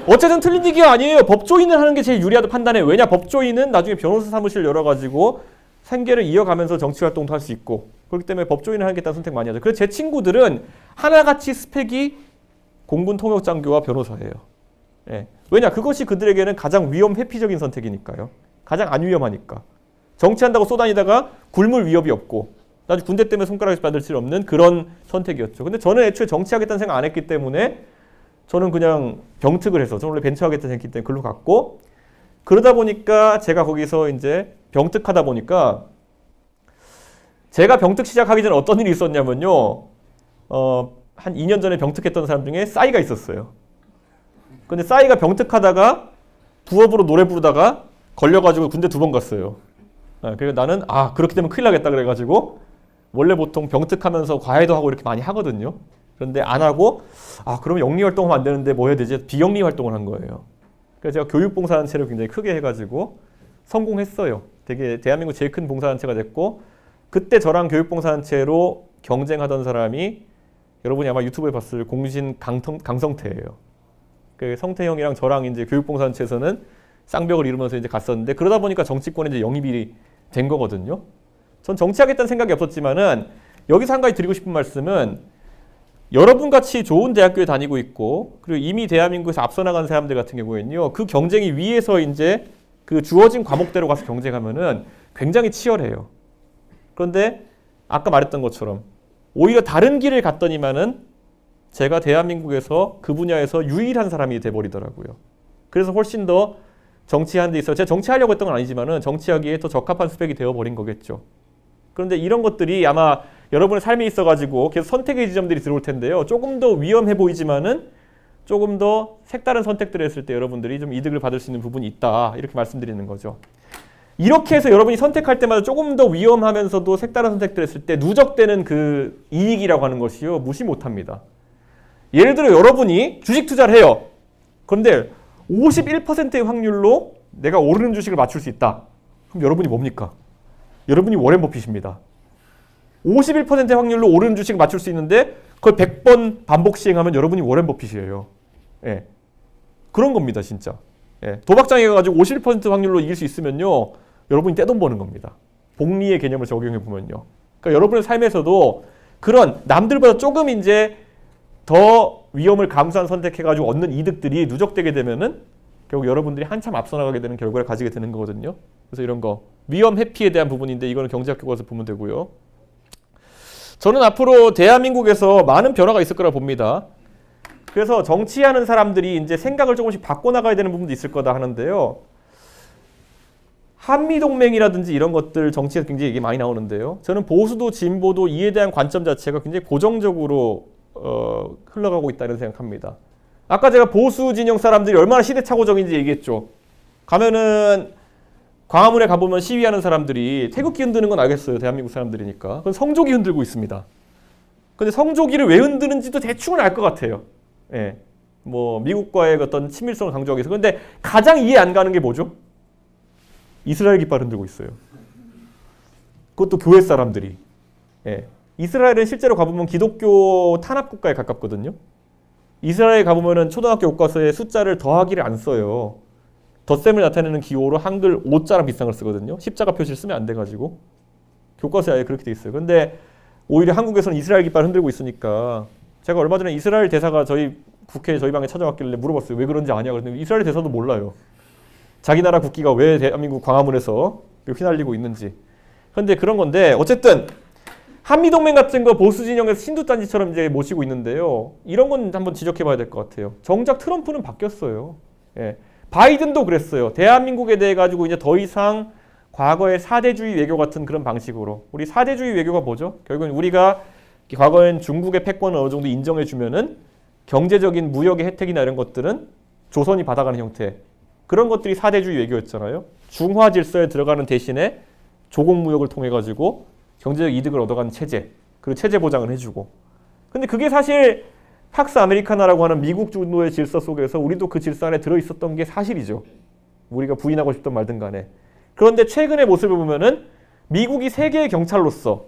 어쨌든 틀린 얘기가 아니에요. 법조인을 하는 게 제일 유리하다 판단해. 왜냐? 법조인은 나중에 변호사 사무실 열어가지고 생계를 이어가면서 정치 활동도 할 수 있고 그렇기 때문에 법조인을 하겠다는 선택 많이 하죠. 그래서 제 친구들은 하나같이 스펙이 공군 통역 장교와 변호사예요. 예. 왜냐? 그것이 그들에게는 가장 위험 회피적인 선택이니까요. 가장 안 위험하니까. 정치한다고 쏘다니다가 굶을 위협이 없고 나중에 군대 때문에 손가락에서 받을 수 없는 그런 선택이었죠. 근데 저는 애초에 정치하겠다는 생각 안 했기 때문에 저는 그냥 병특을 해서 저는 원래 벤처하겠다는 생각했기 때문에 글로 갔고 그러다 보니까 제가 거기서 이제 병특하다 보니까 제가 병특 시작하기 전에 어떤 일이 있었냐면요. 한 2년 전에 병특했던 사람 중에 싸이가 있었어요. 근데 싸이가 병특하다가 부업으로 노래 부르다가 걸려가지고 군대 2번 갔어요. 그래서 나는 그렇게 되면 큰일 나겠다 그래가지고 원래 보통 병특하면서 과외도 하고 이렇게 많이 하거든요. 그런데 안 하고 그러면 영리 활동하면 안 되는데 뭐 해야 되지? 비영리 활동을 한 거예요. 그래서 제가 교육봉사단체를 굉장히 크게 해가지고 성공했어요. 되게 대한민국 제일 큰 봉사단체가 됐고 그때 저랑 교육봉사단체로 경쟁하던 사람이 여러분이 아마 유튜브에 봤을 공신 강성태예요. 그 성태 형이랑 저랑 이제 교육봉사단체에서는 쌍벽을 이루면서 이제 갔었는데 그러다 보니까 정치권에 이제 영입이 된 거거든요. 전 정치하겠다는 생각이 없었지만은 여기서 한 가지 드리고 싶은 말씀은 여러분 같이 좋은 대학교에 다니고 있고 그리고 이미 대한민국에서 앞서 나간 사람들 같은 경우에는요. 그 경쟁이 위에서 이제 그 주어진 과목대로 가서 경쟁하면은 굉장히 치열해요. 그런데 아까 말했던 것처럼 오히려 다른 길을 갔더니만은 제가 대한민국에서 그 분야에서 유일한 사람이 돼버리더라고요. 그래서 훨씬 더 정치하는 데 있어 제가 정치하려고 했던 건 아니지만은 정치하기에 더 적합한 스펙이 되어버린 거겠죠. 그런데 이런 것들이 아마 여러분의 삶에 있어가지고 계속 선택의 지점들이 들어올 텐데요. 조금 더 위험해 보이지만은 조금 더 색다른 선택들을 했을 때 여러분들이 좀 이득을 받을 수 있는 부분이 있다. 이렇게 말씀드리는 거죠. 이렇게 해서 여러분이 선택할 때마다 조금 더 위험하면서도 색다른 선택들을 했을 때 누적되는 그 이익이라고 하는 것이요. 무시 못합니다. 예를 들어 여러분이 주식 투자를 해요. 그런데 51%의 확률로 내가 오르는 주식을 맞출 수 있다. 그럼 여러분이 뭡니까? 여러분이 워렌 버핏입니다. 51%의 확률로 오르는 주식을 맞출 수 있는데 그걸 100번 반복 시행하면 여러분이 워렌 버핏이에요. 예. 그런 겁니다, 진짜. 예. 도박장에 가가지고 51% 확률로 이길 수 있으면요. 여러분이 떼돈 버는 겁니다. 복리의 개념을 적용해 보면요. 그러니까 여러분의 삶에서도 그런 남들보다 조금 이제 더 위험을 감수한 선택해가지고 얻는 이득들이 누적되게 되면은 결국 여러분들이 한참 앞서 나가게 되는 결과를 가지게 되는 거거든요. 그래서 이런 거 위험 회피에 대한 부분인데 이거는 경제학 교과서 보면 되고요. 저는 앞으로 대한민국에서 많은 변화가 있을 거라 봅니다. 그래서 정치하는 사람들이 이제 생각을 조금씩 바꿔나가야 되는 부분도 있을 거다 하는데요. 한미동맹이라든지 이런 것들 정치에서 굉장히 얘기 많이 나오는데요. 저는 보수도 진보도 이에 대한 관점 자체가 굉장히 고정적으로 흘러가고 있다는 생각합니다. 아까 제가 보수 진영 사람들이 얼마나 시대착오적인지 얘기했죠. 가면은 광화문에 가보면 시위하는 사람들이 태극기 흔드는 건 알겠어요. 대한민국 사람들이니까. 그건 성조기 흔들고 있습니다. 근데 성조기를 왜 흔드는지도 대충은 알 것 같아요. 예. 뭐 미국과의 어떤 친밀성을 강조하기 위해서. 그런데 가장 이해 안 가는 게 뭐죠? 이스라엘 깃발 흔들고 있어요. 그것도 교회 사람들이. 예. 이스라엘은 실제로 가보면 기독교 탄압 국가에 가깝거든요. 이스라엘에 가보면은 초등학교 교과서에 숫자를 더하기를 안 써요. 덧셈을 나타내는 기호로 한글 5자랑 비슷한 걸 쓰거든요. 십자가 표시를 쓰면 안 돼가지고. 교과서에 아예 그렇게 돼 있어요. 근데 오히려 한국에서는 이스라엘 깃발 흔들고 있으니까 제가 얼마 전에 이스라엘 대사가 저희 국회에 저희 방에 찾아왔길래 물어봤어요. 왜 그런지 아냐? 그랬더니 이스라엘 대사도 몰라요. 자기 나라 국기가 왜 대한민국 광화문에서 휘날리고 있는지. 그런데 그런 건데 어쨌든 한미동맹 같은 거 보수 진영에서 신두단지처럼 이제 모시고 있는데요. 이런 건 한번 지적해봐야 될 것 같아요. 정작 트럼프는 바뀌었어요. 예. 바이든도 그랬어요. 대한민국에 대해 가지고 이제 더 이상 과거의 사대주의 외교 같은 그런 방식으로. 우리 사대주의 외교가 뭐죠? 결국은 우리가 과거엔 중국의 패권을 어느 정도 인정해주면은 경제적인 무역의 혜택이나 이런 것들은 조선이 받아가는 형태. 그런 것들이 사대주의 외교였잖아요. 중화 질서에 들어가는 대신에 조공무역을 통해 가지고 경제적 이득을 얻어가는 체제. 그리고 체제 보장을 해주고. 근데 그게 사실 팍스 아메리카나라고 하는 미국 주도의 질서 속에서 우리도 그 질서 안에 들어있었던 게 사실이죠. 우리가 부인하고 싶든 말든 간에. 그런데 최근의 모습을 보면은 미국이 세계의 경찰로서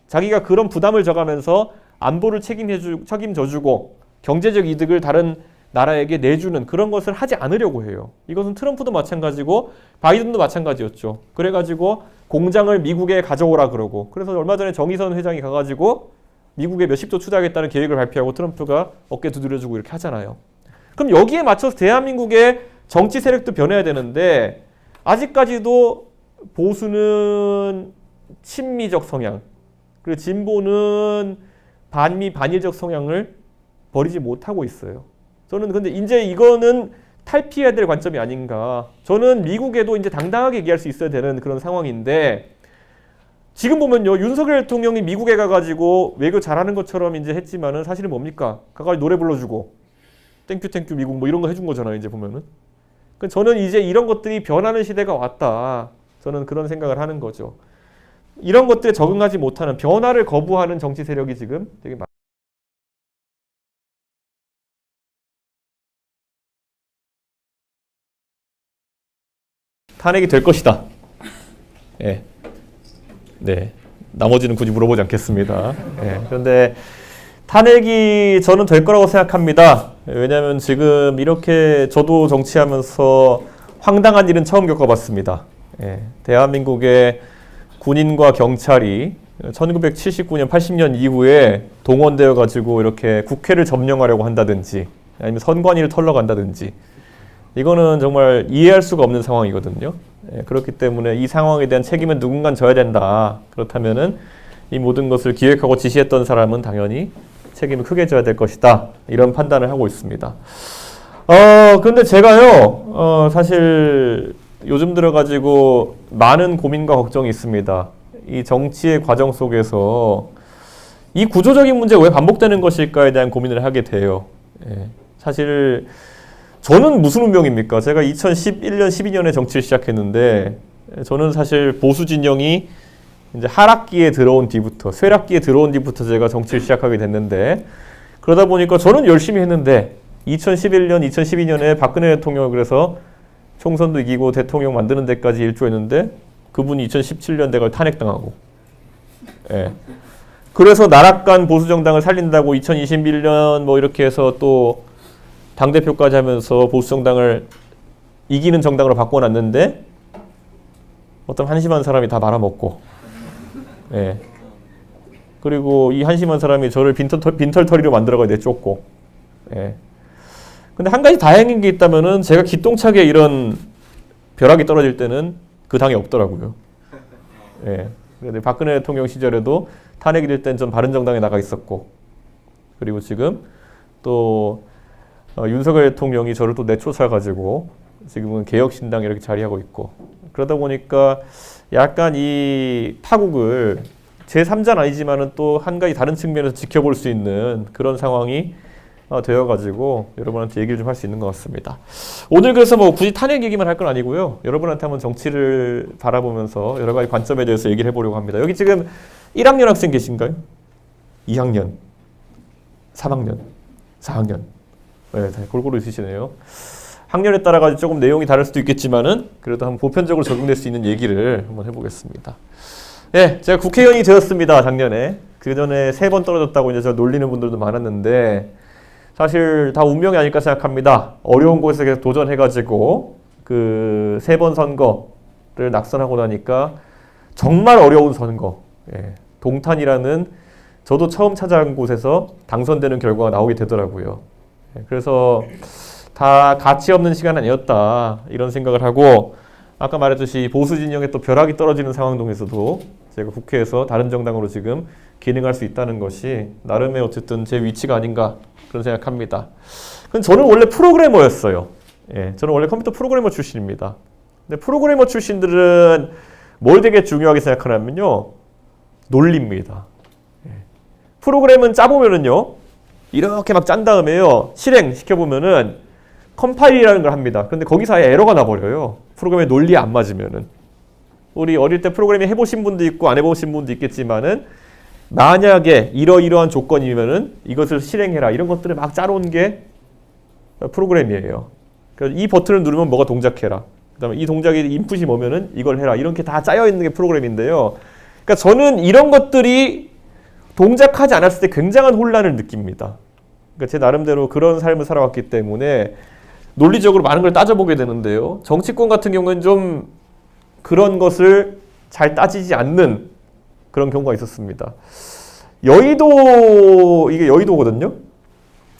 자기가 그런 부담을 져가면서 안보를 책임져주고 경제적 이득을 다른 나라에게 내주는 그런 것을 하지 않으려고 해요. 이것은 트럼프도 마찬가지고 바이든도 마찬가지였죠. 그래가지고 공장을 미국에 가져오라 그러고 그래서 얼마 전에 정의선 회장이 가가지고 미국에 몇십조 투자하겠다는 계획을 발표하고 트럼프가 어깨 두드려주고 이렇게 하잖아요. 그럼 여기에 맞춰서 대한민국의 정치 세력도 변해야 되는데 아직까지도 보수는 친미적 성향 그리고 진보는 반미 반일적 성향을 버리지 못하고 있어요. 저는 근데 이제 이거는 탈피해야 될 관점이 아닌가. 저는 미국에도 이제 당당하게 얘기할 수 있어야 되는 그런 상황인데 지금 보면요. 윤석열 대통령이 미국에 가가지고 외교 잘하는 것처럼 이제 했지만은 사실은 뭡니까? 가가지고 노래 불러주고 땡큐 미국 뭐 이런 거 해준 거잖아요. 이제 보면은. 저는 이제 이런 것들이 변하는 시대가 왔다. 저는 그런 생각을 하는 거죠. 이런 것들에 적응하지 못하는 변화를 거부하는 정치 세력이 지금 되게 많습니다. 탄핵이 될 것이다. 예. 네. 나머지는 굳이 물어보지 않겠습니다. 예. 그런데 탄핵이 저는 될 거라고 생각합니다. 왜냐하면 지금 이렇게 저도 정치하면서 황당한 일은 처음 겪어봤습니다. 예. 대한민국의 군인과 경찰이 1979년, 80년 이후에 동원되어 가지고 이렇게 국회를 점령하려고 한다든지 아니면 선관위를 털러 간다든지 이거는 정말 이해할 수가 없는 상황이거든요. 예, 그렇기 때문에 이 상황에 대한 책임은 누군가 져야 된다. 그렇다면은 이 모든 것을 기획하고 지시했던 사람은 당연히 책임을 크게 져야 될 것이다. 이런 판단을 하고 있습니다. 근데 제가요, 사실 요즘 들어가지고 많은 고민과 걱정이 있습니다. 이 정치의 과정 속에서 이 구조적인 문제가 왜 반복되는 것일까에 대한 고민을 하게 돼요. 예. 사실 저는 무슨 운명입니까? 제가 2011년, 12년에 정치를 시작했는데 저는 사실 보수 진영이 이제 하락기에 들어온 뒤부터, 쇠락기에 들어온 뒤부터 제가 정치를 시작하게 됐는데 그러다 보니까 저는 열심히 했는데 2011년, 2012년에 박근혜 대통령을 그래서 총선도 이기고 대통령 만드는 데까지 일조했는데 그분이 2017년 대걸 탄핵당하고 예. 그래서 나락간 보수정당을 살린다고 2021년 뭐 이렇게 해서 또 당대표까지 하면서 보수정당을 이기는 정당으로 바꿔놨는데 어떤 한심한 사람이 다 말아먹고 예. 그리고 이 한심한 사람이 저를 빈털터리로 만들어가 내쫓고 예. 근데 한 가지 다행인 게 있다면은 제가 기똥차게 이런 벼락이 떨어질 때는 그 당이 없더라고요. 예. 근데 박근혜 대통령 시절에도 탄핵이 될 땐 전 바른정당에 나가 있었고 그리고 지금 또 윤석열 대통령이 저를 또 내쫓아가지고 지금은 개혁신당에 이렇게 자리하고 있고 그러다 보니까 약간 이 파국을 제3자는 아니지만은 또 한 가지 다른 측면에서 지켜볼 수 있는 그런 상황이 되어가지고 여러분한테 얘기를 좀 할 수 있는 것 같습니다. 오늘 그래서 뭐 굳이 탄핵 얘기만 할 건 아니고요. 여러분한테 한번 정치를 바라보면서 여러 가지 관점에 대해서 얘기를 해보려고 합니다. 여기 지금 1학년 학생 계신가요? 2학년, 3학년, 4학년. 네, 다 골고루 있으시네요. 학년에 따라 가지고 조금 내용이 다를 수도 있겠지만은 그래도 한번 보편적으로 적용될 수 있는 얘기를 한번 해보겠습니다. 네, 제가 국회의원이 되었습니다. 작년에. 그 전에 3번 떨어졌다고 이제 저 놀리는 분들도 많았는데 사실 다 운명이 아닐까 생각합니다. 어려운 곳에 계속 도전해가지고 그 3번 선거를 낙선하고 나니까 정말 어려운 선거, 예, 동탄이라는 저도 처음 찾아간 곳에서 당선되는 결과가 나오게 되더라고요. 예, 그래서 다 가치 없는 시간 아니었다 이런 생각을 하고 아까 말했듯이 보수 진영에 또 벼락이 떨어지는 상황 중에서도 제가 국회에서 다른 정당으로 지금 기능할 수 있다는 것이 나름의 어쨌든 제 위치가 아닌가 그런 생각합니다. 저는 원래 프로그래머였어요. 예, 저는 원래 컴퓨터 프로그래머 출신입니다. 근데 프로그래머 출신들은 뭘 되게 중요하게 생각하냐면요. 논리입니다. 예. 프로그램은 짜보면은요. 이렇게 막 짠 다음에요. 실행시켜보면은 컴파일이라는 걸 합니다. 그런데 거기서 아예 에러가 나버려요. 프로그램의 논리에 안 맞으면은. 우리 어릴 때 프로그래밍 해보신 분도 있고 안 해보신 분도 있겠지만은 만약에 이러이러한 조건이면은 이것을 실행해라. 이런 것들을 막 짜놓은 게 프로그램이에요. 그래서 이 버튼을 누르면 뭐가 동작해라. 그 다음에 이 동작의 인풋이 뭐면은 이걸 해라. 이렇게 다 짜여 있는 게 프로그램인데요. 그러니까 저는 이런 것들이 동작하지 않았을 때 굉장한 혼란을 느낍니다. 그러니까 제 나름대로 그런 삶을 살아왔기 때문에 논리적으로 많은 걸 따져보게 되는데요. 정치권 같은 경우는 좀 그런 것을 잘 따지지 않는 그런 경우가 있었습니다. 여의도, 이게 여의도거든요.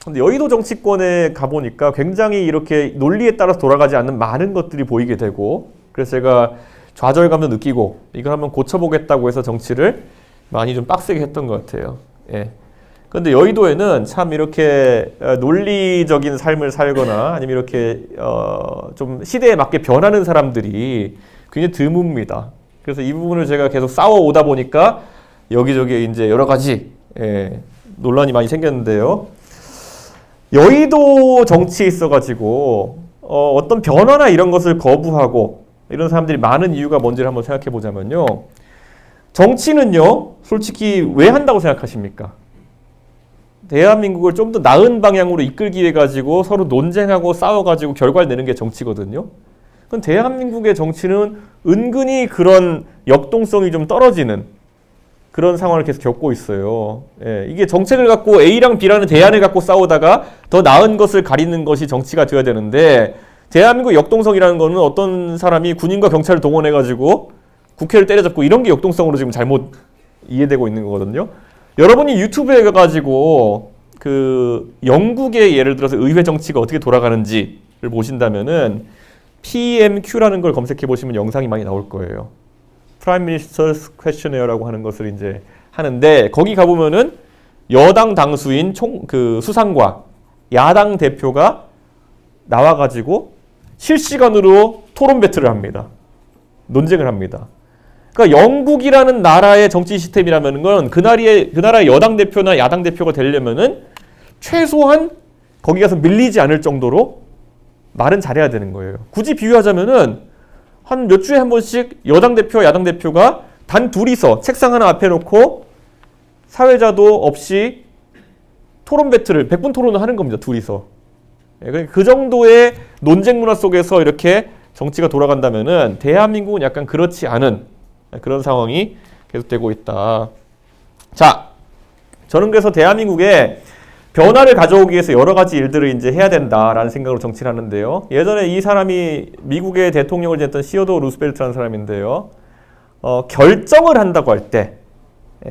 근데 여의도 정치권에 가보니까 굉장히 이렇게 논리에 따라서 돌아가지 않는 많은 것들이 보이게 되고 그래서 제가 좌절감도 느끼고 이걸 한번 고쳐보겠다고 해서 정치를 많이 좀 빡세게 했던 것 같아요. 예. 근데 여의도에는 참 이렇게 논리적인 삶을 살거나 아니면 이렇게 좀 시대에 맞게 변하는 사람들이 굉장히 드뭅니다. 그래서 이 부분을 제가 계속 싸워오다 보니까 여기저기 이제 여러 가지 논란이 많이 생겼는데요. 여의도 정치에 있어가지고 어떤 변화나 이런 것을 거부하고 이런 사람들이 많은 이유가 뭔지를 한번 생각해 보자면요. 정치는요, 솔직히 왜 한다고 생각하십니까? 대한민국을 좀 더 나은 방향으로 이끌기 위해 가지고 서로 논쟁하고 싸워가지고 결과를 내는 게 정치거든요. 그럼 대한민국의 정치는 은근히 그런 역동성이 좀 떨어지는 그런 상황을 계속 겪고 있어요. 예, 이게 정책을 갖고 A랑 B라는 대안을 갖고 싸우다가 더 나은 것을 가리는 것이 정치가 되어야 되는데 대한민국 역동성이라는 거는 어떤 사람이 군인과 경찰을 동원해가지고 국회를 때려잡고 이런 게 역동성으로 지금 잘못 이해되고 있는 거거든요. 여러분이 유튜브에 가가지고 그 영국의 예를 들어서 의회 정치가 어떻게 돌아가는지를 보신다면은 PMQ라는 걸 검색해 보시면 영상이 많이 나올 거예요. Prime Minister's Questionnaires,라고 하는 것을 이제 하는데 거기 가보면은 여당 당수인 수상과 야당 대표가 나와가지고 실시간으로 토론 배틀을 합니다. 논쟁을 합니다. 그러니까 영국이라는 나라의 정치 시스템이라는 건 그 나라의 여당 대표나 야당 대표가 되려면은 최소한 거기 가서 밀리지 않을 정도로 말은 잘해야 되는 거예요. 굳이 비유하자면은 한 몇 주에 한 번씩 여당 대표와 야당 대표가 단 둘이서 책상 하나 앞에 놓고 사회자도 없이 토론 배틀을 100분 토론을 하는 겁니다. 둘이서. 그 정도의 논쟁 문화 속에서 이렇게 정치가 돌아간다면은 대한민국은 약간 그렇지 않은 그런 상황이 계속되고 있다. 자, 저는 그래서 대한민국에 변화를 가져오기 위해서 여러 가지 일들을 이제 해야 된다라는 생각으로 정치를 하는데요. 예전에 이 사람이 미국의 대통령을 지냈던 시어도어 루스벨트라는 사람인데요. 결정을 한다고 할 때,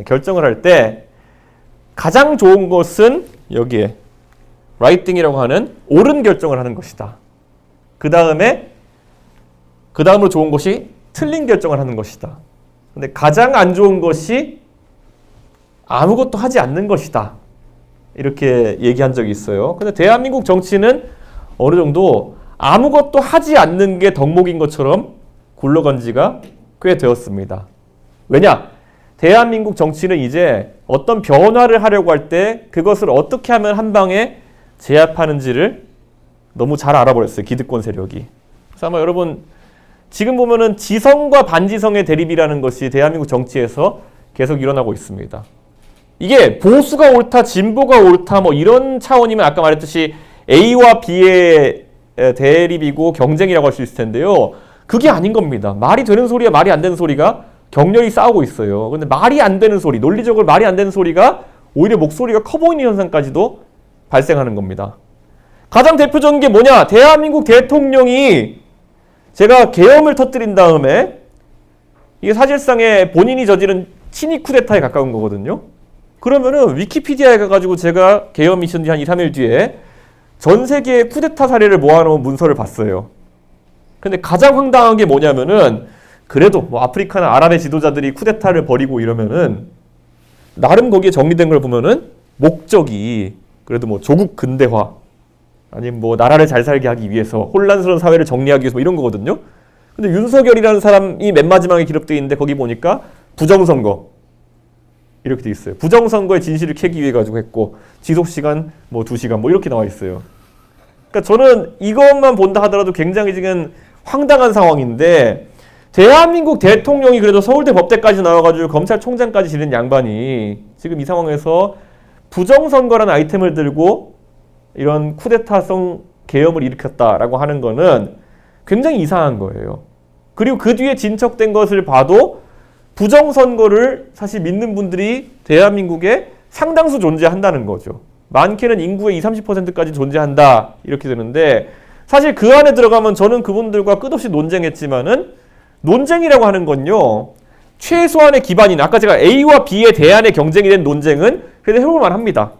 결정을 할 때 가장 좋은 것은 여기에 라이팅이라고 하는 옳은 결정을 하는 것이다. 그 다음으로 좋은 것이 틀린 결정을 하는 것이다. 근데 가장 안 좋은 것이 아무것도 하지 않는 것이다. 이렇게 얘기한 적이 있어요. 근데 대한민국 정치는 어느 정도 아무것도 하지 않는 게 덕목인 것처럼 굴러간 지가 꽤 되었습니다. 왜냐? 대한민국 정치는 이제 어떤 변화를 하려고 할 때 그것을 어떻게 하면 한 방에 제압하는지를 너무 잘 알아버렸어요. 기득권 세력이. 그래서 아마 여러분 지금 보면은 지성과 반지성의 대립이라는 것이 대한민국 정치에서 계속 일어나고 있습니다. 이게 보수가 옳다, 진보가 옳다 뭐 이런 차원이면 아까 말했듯이 A와 B의 대립이고 경쟁이라고 할 수 있을 텐데요. 그게 아닌 겁니다. 말이 되는 소리와 말이 안 되는 소리가 격렬히 싸우고 있어요. 근데 말이 안 되는 소리, 논리적으로 말이 안 되는 소리가 오히려 목소리가 커 보이는 현상까지도 발생하는 겁니다. 가장 대표적인 게 뭐냐? 대한민국 대통령이 제가 계엄을 터뜨린 다음에 이게 사실상의 본인이 저지른 친위 쿠데타에 가까운 거거든요. 그러면은 위키피디아에 가가지고 제가 계엄이 있은 지 한 2, 3일 뒤에 전 세계의 쿠데타 사례를 모아놓은 문서를 봤어요. 근데 가장 황당한 게 뭐냐면은 그래도 뭐 아프리카나 아랍의 지도자들이 쿠데타를 벌이고 이러면은 나름 거기에 정리된 걸 보면은 목적이 그래도 뭐 조국 근대화 아니면 뭐 나라를 잘 살게 하기 위해서 혼란스러운 사회를 정리하기 위해서 뭐 이런 거거든요. 근데 윤석열이라는 사람이 맨 마지막에 기록되어 있는데 거기 보니까 부정선거 이렇게 돼 있어요. 부정선거의 진실을 캐기 위해 가지고 했고 지속시간 뭐 2시간 뭐 이렇게 나와 있어요. 그러니까 저는 이것만 본다 하더라도 굉장히 지금 황당한 상황인데 대한민국 대통령이 그래도 서울대 법대까지 나와가지고 검찰총장까지 지낸 양반이 지금 이 상황에서 부정선거라는 아이템을 들고 이런 쿠데타성 계엄을 일으켰다라고 하는 거는 굉장히 이상한 거예요. 그리고 그 뒤에 진척된 것을 봐도 부정선거를 사실 믿는 분들이 대한민국에 상당수 존재한다는 거죠. 많게는 인구의 20, 30%까지 존재한다 이렇게 되는데 사실 그 안에 들어가면 저는 그분들과 끝없이 논쟁했지만은 논쟁이라고 하는 건요. 최소한의 기반인 아까 제가 A와 B의 대안의 경쟁이 된 논쟁은 그래도 해볼 만합니다.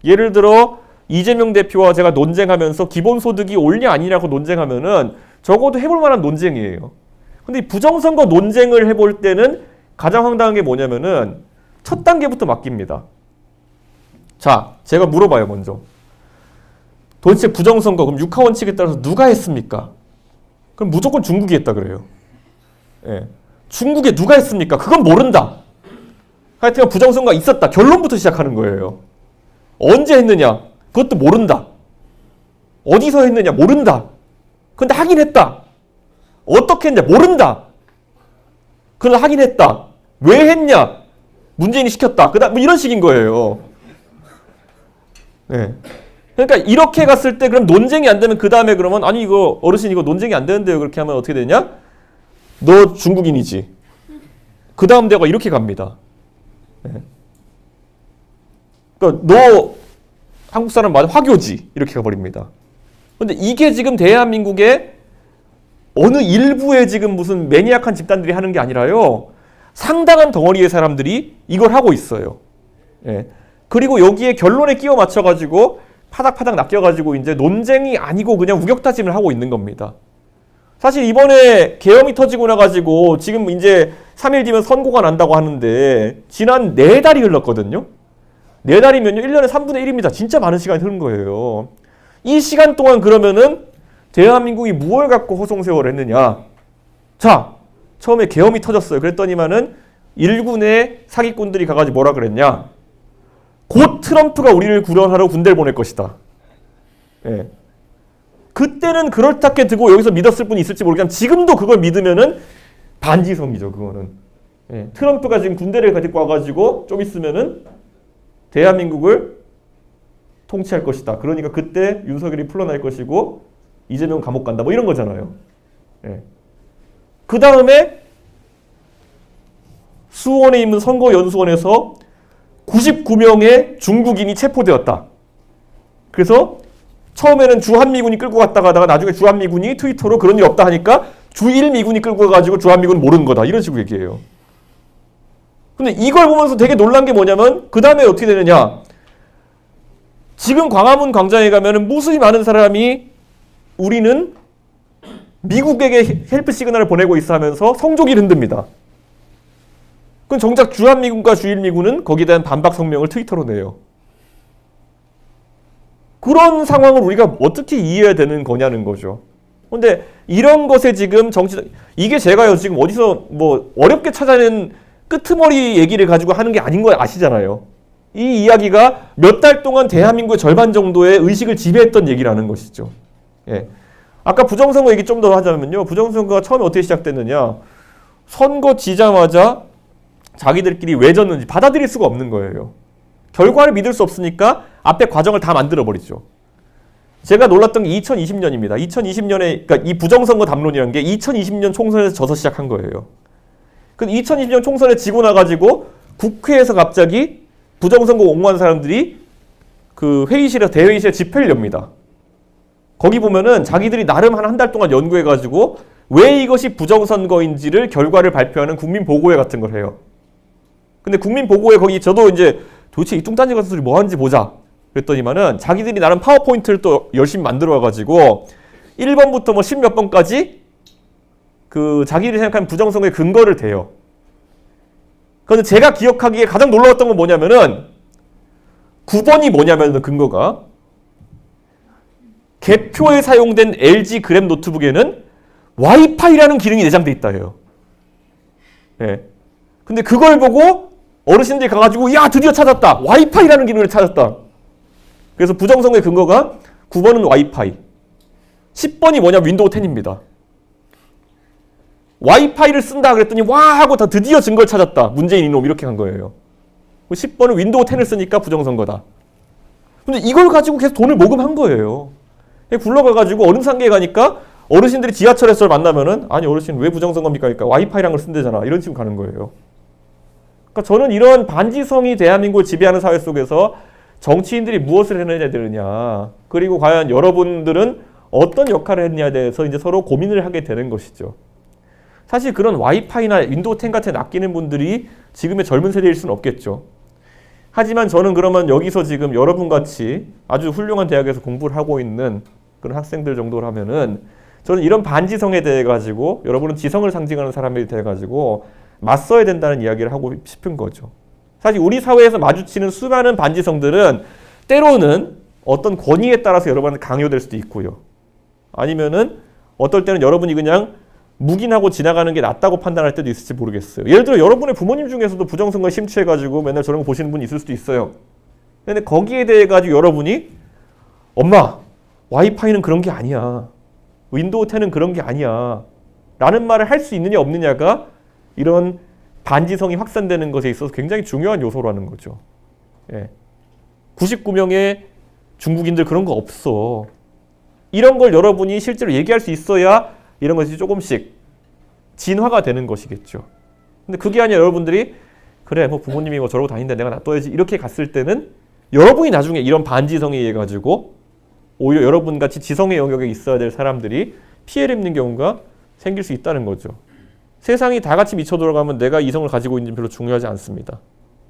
예를 들어 이재명 대표와 제가 논쟁하면서 기본소득이 옳냐 아니냐고 논쟁하면은 적어도 해볼 만한 논쟁이에요. 근데 부정선거 논쟁을 해볼 때는 가장 황당한 게 뭐냐면은 첫 단계부터 맡깁니다. 자, 제가 물어봐요, 먼저. 도대체 부정선거, 그럼 육하원칙에 따라서 누가 했습니까? 그럼 무조건 중국이 했다 그래요. 예. 중국에 누가 했습니까? 그건 모른다. 하여튼 부정선거가 있었다. 결론부터 시작하는 거예요. 언제 했느냐? 그것도 모른다. 어디서 했느냐? 모른다. 근데 하긴 했다. 어떻게 했냐? 모른다. 그러나 하긴 했다. 왜 했냐? 문재인이 시켰다. 그다음 뭐 이런 식인 거예요. 네. 그러니까 이렇게 갔을 때 그럼 논쟁이 안 되면 그 다음에 그러면 아니 이거 어르신 이거 논쟁이 안 되는데요. 그렇게 하면 어떻게 되냐? 너 중국인이지. 그 다음 대화가 이렇게 갑니다. 네. 그러니까 너 한국 사람 맞아? 화교지. 이렇게 가버립니다. 근데 이게 지금 대한민국의 어느 일부의 지금 무슨 매니악한 집단들이 하는 게 아니라요. 상당한 덩어리의 사람들이 이걸 하고 있어요. 예. 그리고 여기에 결론에 끼워 맞춰가지고 파닥파닥 낚여가지고 이제 논쟁이 아니고 그냥 우격다짐을 하고 있는 겁니다. 사실 이번에 계엄이 터지고 나가지고 지금 이제 3일 뒤면 선고가 난다고 하는데 지난 4달이 흘렀거든요. 4달이면요 1년에 3분의 1입니다. 진짜 많은 시간이 흐른 거예요. 이 시간 동안 그러면은 대한민국이 무엇을 갖고 허송세월을 했느냐. 자, 처음에 계엄이 터졌어요. 그랬더니만은 일군의 사기꾼들이 가가지고 뭐라 그랬냐. 곧 트럼프가 우리를 구련하러 군대를 보낼 것이다. 예. 그때는 그럴듯하게 두고 여기서 믿었을 분이 있을지 모르겠지만 지금도 그걸 믿으면은 반지성이죠. 그거는. 예. 트럼프가 지금 군대를 가지고 와가지고 좀 있으면은 대한민국을 통치할 것이다. 그러니까 그때 윤석열이 풀려날 것이고 이재명 감옥 간다. 뭐 이런 거잖아요. 예. 그 다음에 수원에 있는 선거연수원에서 99명의 중국인이 체포되었다. 그래서 처음에는 주한미군이 끌고 갔다가 하다가 나중에 주한미군이 트위터로 그런 일 없다 하니까 주일미군이 끌고 가가지고 주한미군은 모르는 거다. 이런 식으로 얘기해요. 근데 이걸 보면서 되게 놀란 게 뭐냐면 그 다음에 어떻게 되느냐. 지금 광화문 광장에 가면은 무수히 많은 사람이 우리는 미국에게 헬프 시그널을 보내고 있어 하면서 성조기를 흔듭니다. 그럼 정작 주한미군과 주일미군은 거기에 대한 반박 성명을 트위터로 내요. 그런 상황을 우리가 어떻게 이해해야 되는 거냐는 거죠. 근데 이런 것에 지금 이게 제가요 지금 어디서 뭐 어렵게 찾아낸 끄트머리 얘기를 가지고 하는 게 아닌 거 아시잖아요. 이 이야기가 몇 달 동안 대한민국의 절반 정도의 의식을 지배했던 얘기라는 것이죠. 예. 아까 부정선거 얘기 좀 더 하자면요. 부정선거가 처음에 어떻게 시작됐느냐. 선거 지자마자 자기들끼리 왜 졌는지 받아들일 수가 없는 거예요. 결과를 믿을 수 없으니까 앞에 과정을 다 만들어버리죠. 제가 놀랐던 게 2020년입니다. 2020년에, 그러니까 이 부정선거 담론이라는 게 2020년 총선에서 져서 시작한 거예요. 그 2020년 총선에 지고 나가지고 국회에서 갑자기 부정선거 옹호한 사람들이 그 회의실에, 대회의실에 집회를 엽니다. 거기 보면은 자기들이 나름 한 달 동안 연구해가지고 왜 이것이 부정선거인지를 결과를 발표하는 국민보고회 같은 걸 해요. 근데 국민보고회 거기 저도 이제 도대체 이 뚱딴지 같은 소리 뭐 하는지 보자. 그랬더니만은 자기들이 나름 파워포인트를 또 열심히 만들어와가지고 1번부터 뭐 10몇 번까지 그 자기들이 생각하는 부정선거의 근거를 대요. 그런데 제가 기억하기에 가장 놀라웠던 건 뭐냐면은 9번이 뭐냐면은 근거가 개표에 사용된 LG 그램 노트북에는 와이파이라는 기능이 내장돼 있다 해요. 예. 근데 그걸 보고 어르신들이 가가지고 야 드디어 찾았다. 와이파이라는 기능을 찾았다. 그래서 부정선거의 근거가 9번은 와이파이. 10번이 뭐냐 윈도우 10입니다. 와이파이를 쓴다 그랬더니 와 하고 다 드디어 증거를 찾았다. 문재인 이놈 이렇게 간 거예요. 10번은 윈도우 10을 쓰니까 부정선거다. 근데 이걸 가지고 계속 돈을 모금한 거예요. 굴러가가지고 어른상계에 가니까 어르신들이 지하철에서 만나면은 아니 어르신 왜 부정선거입니까? 그러니까 와이파이란 걸 쓴대잖아. 이런 식으로 가는 거예요. 그러니까 저는 이런 반지성이 대한민국을 지배하는 사회 속에서 정치인들이 무엇을 해내야 되느냐. 그리고 과연 여러분들은 어떤 역할을 했느냐에 대해서 이제 서로 고민을 하게 되는 것이죠. 사실 그런 와이파이나 윈도우 10 같은 아끼는 분들이 지금의 젊은 세대일 수는 없겠죠. 하지만 저는 그러면 여기서 지금 여러분같이 아주 훌륭한 대학에서 공부를 하고 있는 그런 학생들 정도라면은 저는 이런 반지성에 대해 가지고 여러분은 지성을 상징하는 사람에 대해 가지고 맞서야 된다는 이야기를 하고 싶은 거죠. 사실 우리 사회에서 마주치는 수많은 반지성들은 때로는 어떤 권위에 따라서 여러분한테 강요될 수도 있고요. 아니면은 어떨 때는 여러분이 그냥 묵인하고 지나가는 게 낫다고 판단할 때도 있을지 모르겠어요. 예를 들어 여러분의 부모님 중에서도 부정선거에 심취해가지고 맨날 저런 거 보시는 분이 있을 수도 있어요. 근데 거기에 대해 가지고 여러분이 엄마 와이파이는 그런 게 아니야. 윈도우 10은 그런 게 아니야. 라는 말을 할 수 있느냐 없느냐가 이런 반지성이 확산되는 것에 있어서 굉장히 중요한 요소라는 거죠. 예. 99명의 중국인들 그런 거 없어. 이런 걸 여러분이 실제로 얘기할 수 있어야 이런 것이 조금씩 진화가 되는 것이겠죠. 근데 그게 아니라 여러분들이 그래 뭐 부모님이 뭐 저러고 다니는데 내가 놔둬야지 이렇게 갔을 때는 여러분이 나중에 이런 반지성에 의해 가지고 오히려 여러분같이 지성의 영역에 있어야 될 사람들이 피해를 입는 경우가 생길 수 있다는 거죠. 세상이 다 같이 미쳐 돌아가면 내가 이성을 가지고 있는지 별로 중요하지 않습니다.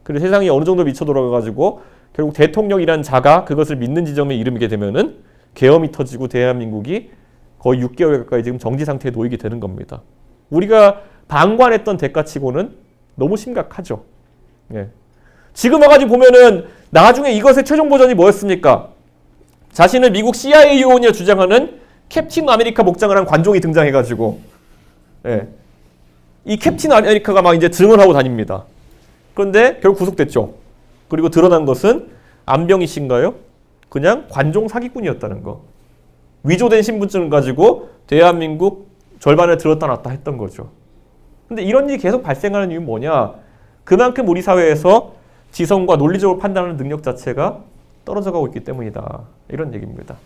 그리고 세상이 어느 정도 미쳐 돌아가가지고 결국 대통령이란 자가 그것을 믿는 지점에 이르게 되면은 계엄이 터지고 대한민국이 거의 6개월 가까이 지금 정지 상태에 놓이게 되는 겁니다. 우리가 방관했던 대가치고는 너무 심각하죠. 예. 지금 와가지고 보면은 나중에 이것의 최종 버전이 뭐였습니까? 자신을 미국 CIA 요원이라 주장하는 캡틴 아메리카 복장을 한 관종이 등장해가지고, 예. 이 캡틴 아메리카가 막 이제 증언하고 다닙니다. 그런데 결국 구속됐죠. 그리고 드러난 것은 안병희 씨인가요? 그냥 관종 사기꾼이었다는 거. 위조된 신분증을 가지고 대한민국 절반을 들었다 놨다 했던 거죠. 근데 이런 일이 계속 발생하는 이유는 뭐냐? 그만큼 우리 사회에서 지성과 논리적으로 판단하는 능력 자체가 떨어져 가고 있기 때문이다. 이런 얘기입니다.